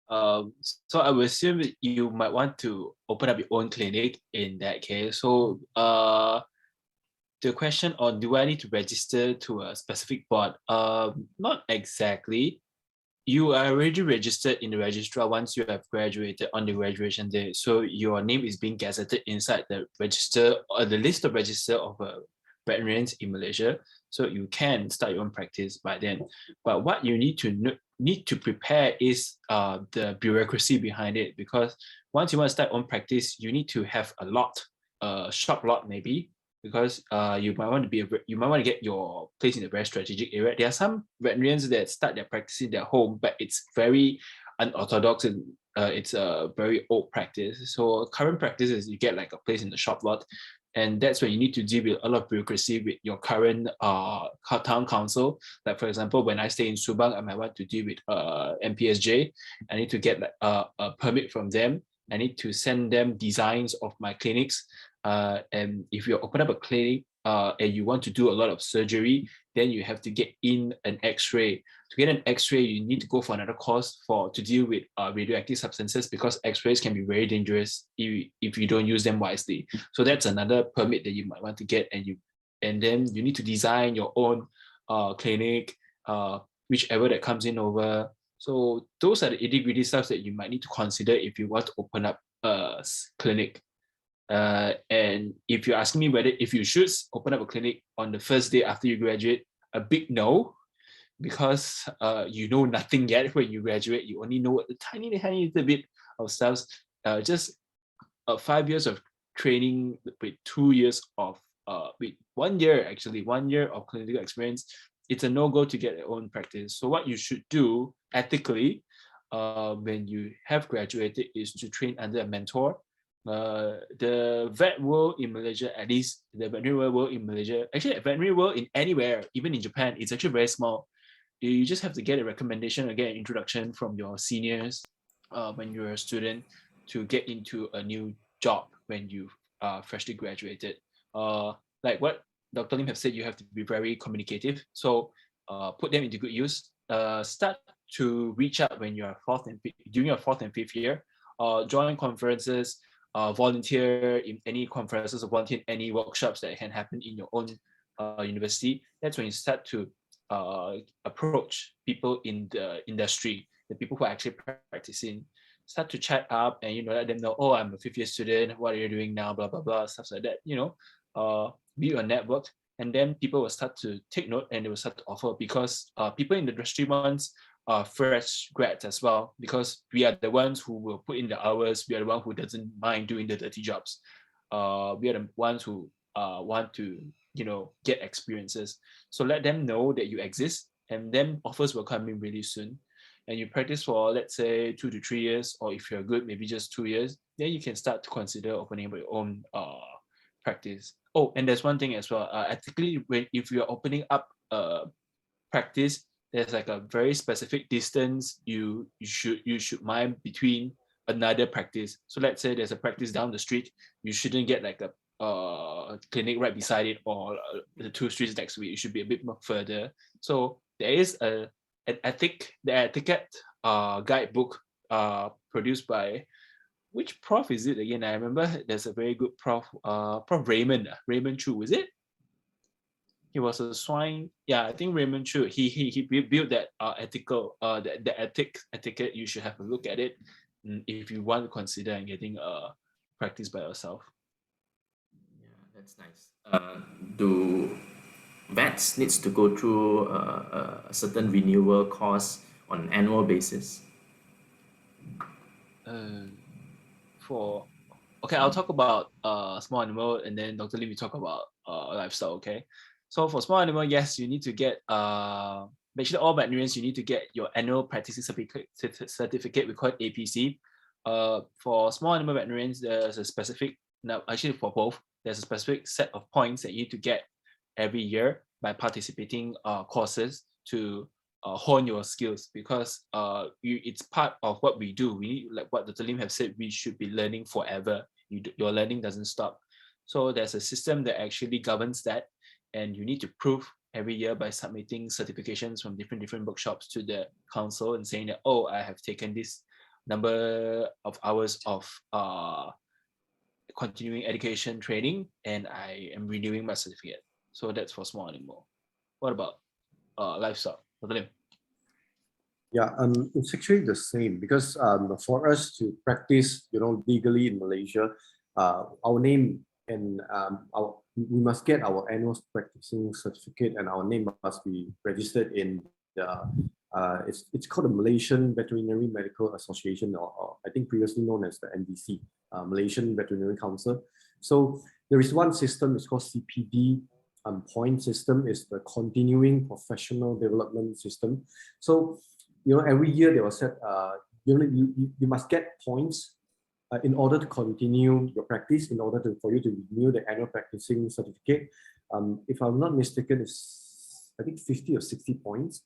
So I would assume that you might want to open up your own clinic in that case. So the question on, do I need to register to a specific board? Not exactly. You are already registered in the registrar once you have graduated on the graduation day. So your name is being gazetted inside the register, or the list of register of veterinarians in Malaysia. So you can start your own practice by then. But what you need to need to prepare is the bureaucracy behind it, because once you want to start own practice, you need to have a lot, shop lot maybe, because you might want to get your place in a very strategic area. There are some veterinarians that start their practice in their home, but it's very unorthodox and it's a very old practice. So current practice is you get like a place in the shop lot, and that's when you need to deal with a lot of bureaucracy with your current town council. Like for example, when I stay in Subang, I might want to deal with MPSJ. I need to get like a permit from them. I need to send them designs of my clinics. And if you open up a clinic and you want to do a lot of surgery, then you have to get in an X-ray. To get an X-ray, you need to go for another course to deal with radioactive substances, because X-rays can be very dangerous if you don't use them wisely. So that's another permit that you might want to get, and then you need to design your own clinic, whichever that comes in over. So those are the nitty-gritty stuff that you might need to consider if you want to open up a clinic. And if you're asking me whether if you should open up a clinic on the first day after you graduate, a big no, because you know nothing yet when you graduate. You only know a tiny little bit of stuff. Just 5 years of training with 2 years of with 1 year, actually 1 year of clinical experience, it's a no-go to get your own practice. So what you should do ethically when you have graduated is to train under a mentor. The vet world in Malaysia, at least the veterinary world in Malaysia, actually the veterinary world in anywhere, even in Japan, it's actually very small. You just have to get a recommendation or get an introduction from your seniors when you're a student to get into a new job when you freshly graduated. Like what Dr. Lim have said, you have to be very communicative. So put them into good use. Start to reach out when you're during your fourth and fifth year. Join conferences, volunteer in any conferences, or volunteer in any workshops that can happen in your own university. That's when you start to approach people in the industry, the people who are actually practicing. Start to chat up and let them know, oh, I'm a fifth year student, what are you doing now, blah blah blah, stuff like that. Build your network, and then people will start to take note and they will start to offer, because people in the industry wants fresh grads as well, because we are the ones who will put in the hours. We are the one who doesn't mind doing the dirty jobs. We are the ones who want to get experiences. So let them know that you exist, and then offers will come in really soon. And you practice for, let's say, 2 to 3 years, or if you're good, maybe just 2 years, then you can start to consider opening up your own practice. Oh, and there's one thing as well. Ethically, if you're opening up practice, there's like a very specific distance you should mind between another practice. So let's say there's a practice down the street, you shouldn't get like a clinic right beside it, or the 2 streets next to it. You should be a bit more further. So there is the etiquette guidebook produced by, which prof is it again? I remember there's a very good prof, Prof Raymond Chu, is it? He was a swine. Yeah, I think Raymond Chu. He built that the etiquette. You should have a look at it if you want to consider getting a practice by yourself. Yeah, that's nice. Do vets needs to go through a certain renewal course on an annual basis? I'll talk about small animal, and then Dr. Lim will talk about livestock. Okay, so for small animal, yes, you need to get actually all veterinarians, you need to get your annual practicing certificate. We call it APC. For small animal veterinarians, there's a specific, now actually for both, there's a specific set of points that you need to get every year by participating courses to hone your skills, because it's part of what we do. We need, like what Dr. Lim have said, we should be learning forever. Your learning doesn't stop. So there's a system that actually governs that, and you need to prove every year by submitting certifications from different workshops to the council and saying that, oh, I have taken this number of hours of continuing education training, and I am renewing my certificate. So that's for small animal. What about livestock, Dr. Lim? Yeah, it's actually the same, because for us to practice, legally in Malaysia, our name and we must get our annual practicing certificate, and our name must be registered in the It's called the Malaysian Veterinary Medical Association, or I think previously known as the MVC, Malaysian Veterinary Council. So there is one system, it's called CPD. Point system is the continuing professional development system. So every year they will set you must get points in order to continue your practice, in order for you to renew the annual practicing certificate. If I'm not mistaken, it's I think 50 or 60 points.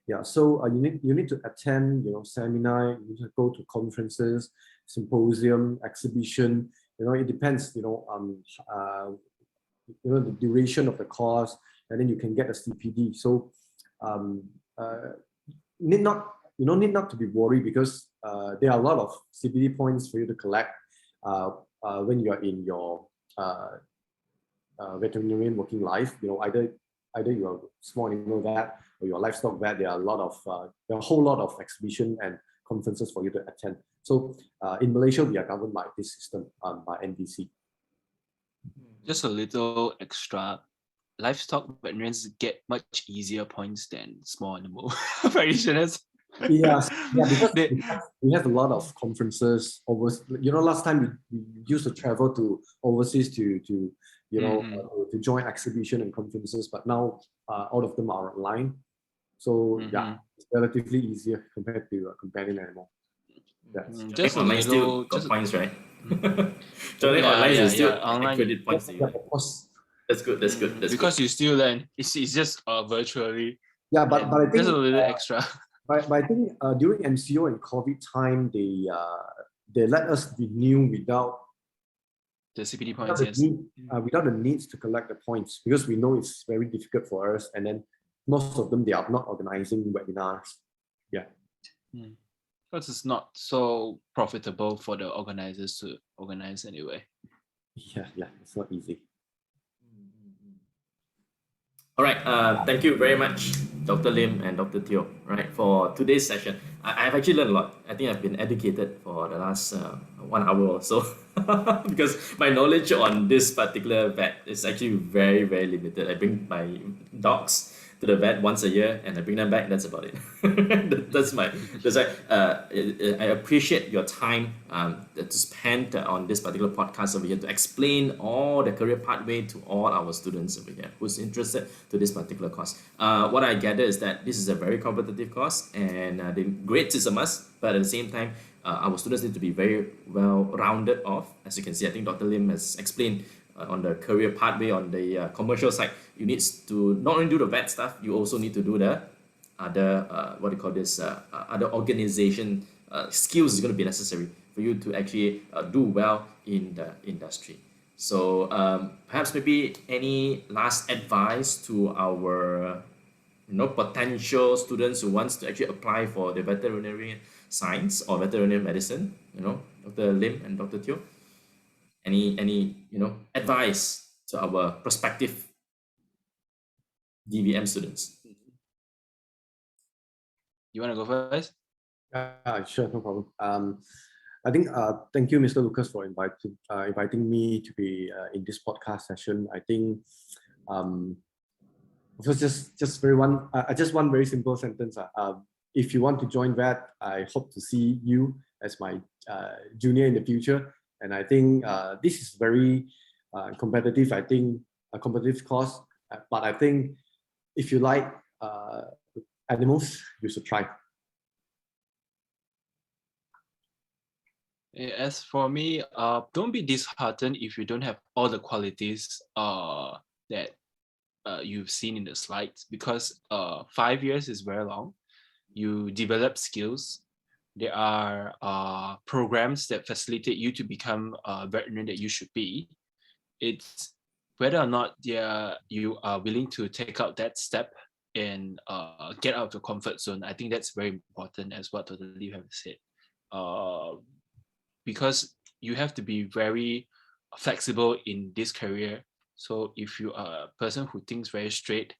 Yeah, so you need to attend seminar, you need to go to conferences, symposium, exhibition. It depends. The duration of the course, and then you can get a CPD. So need not to be worried, because there are a lot of CPD points for you to collect when you are in your veterinarian working life. Either you're small animal vet or your livestock vet. There are a whole lot of exhibition and conferences for you to attend. So in Malaysia, we are governed by this system, by NDC. Just a little extra. Livestock veterinarians get much easier points than small animal practitioners. Yes, yeah, because we have a lot of conferences overseas. Last time we used to travel to overseas to join exhibition and conferences, but now all of them are online. So yeah, it's relatively easier compared to a companion animal. Yes. Just online still got points, right? Joining online is still online credit points. Yeah, of course. That's good. That's because you still learn. It's just virtually. Yeah, but I think just a little extra. But I think during MCO and COVID time, they let us renew without the CPD points, without the needs to collect the points, because we know it's very difficult for us. And then most of them, they are not organizing webinars. Yeah. Because it's not so profitable for the organizers to organize anyway. Yeah, it's not easy. All right, thank you very much, Dr. Lim and Dr. Teoh, right, for today's session. I've actually learned a lot. I think I've been educated for the last 1 hour or so because my knowledge on this particular vet is actually very, very limited. I bring my dogs to the vet once a year and I bring them back. That's about it. I appreciate your time to spend on this particular podcast over here to explain all the career pathway to all our students over here who's interested to this particular course. What I gather is that this is a very competitive course, and the grades is a must, but at the same time, our students need to be very well rounded off. As you can see, I think Dr. Lim has explained on the career pathway on the commercial side. You need to not only do the vet stuff, you also need to do the other other organization skills is going to be necessary for you to actually do well in the industry. So perhaps maybe any last advice to our potential students who wants to actually apply for the veterinary science or veterinary medicine, Dr. Lim and Dr. Teoh? Any advice to our prospective DVM students? You want to go first? Sure, no problem. I think thank you, Mr. Lucas, for inviting me to be in this podcast session. I think just one very simple sentence. If you want to join vet, I hope to see you as my junior in the future. And I think this is very competitive. I think a competitive course, but I think if you like animals, you should try. As for me, don't be disheartened if you don't have all the qualities that you've seen in the slides, because 5 years is very long. You develop skills. There are programs that facilitate you to become a veterinarian that you should be. It's whether or not you are willing to take out that step and get out of your comfort zone. I think that's very important, as what Dr. Lee have said. Because you have to be very flexible in this career. So if you are a person who thinks very straight,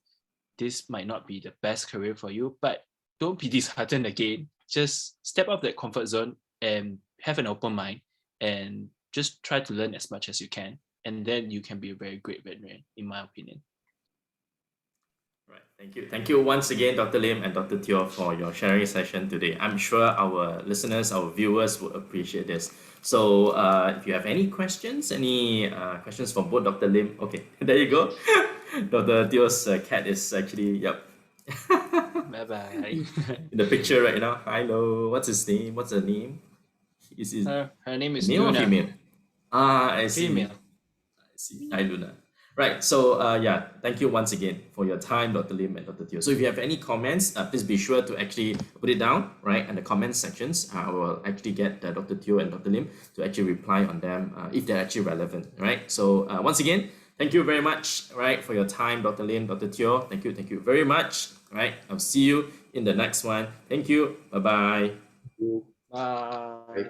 this might not be the best career for you, but don't be disheartened again. Just step out of that comfort zone and have an open mind and just try to learn as much as you can. And then you can be a very great veterinarian, in my opinion. Right. Thank you once again, Dr. Lim and Dr. Teoh, for your sharing session today. I'm sure our listeners, our viewers will appreciate this. So, if you have any questions, questions from both Dr. Lim, okay, there you go. Dr. Teoh's cat is actually, yep, Bye bye. in the picture right now. Hello, what's his name? What's her name? Is Her name is male or Luna. female? Ah, I see. Female. I see. Hi, Luna. Right. So, yeah, thank you once again for your time, Dr. Lim and Dr. Teoh. So, if you have any comments, please be sure to actually put it down, right, in the comment sections. I will actually get Dr. Teoh and Dr. Lim to actually reply on them if they're actually relevant, right? So, once again, thank you very much, right, for your time, Dr. Lim, Dr. Teoh. Thank you very much, right? I'll see you in the next one. Thank you. Bye-bye. Bye.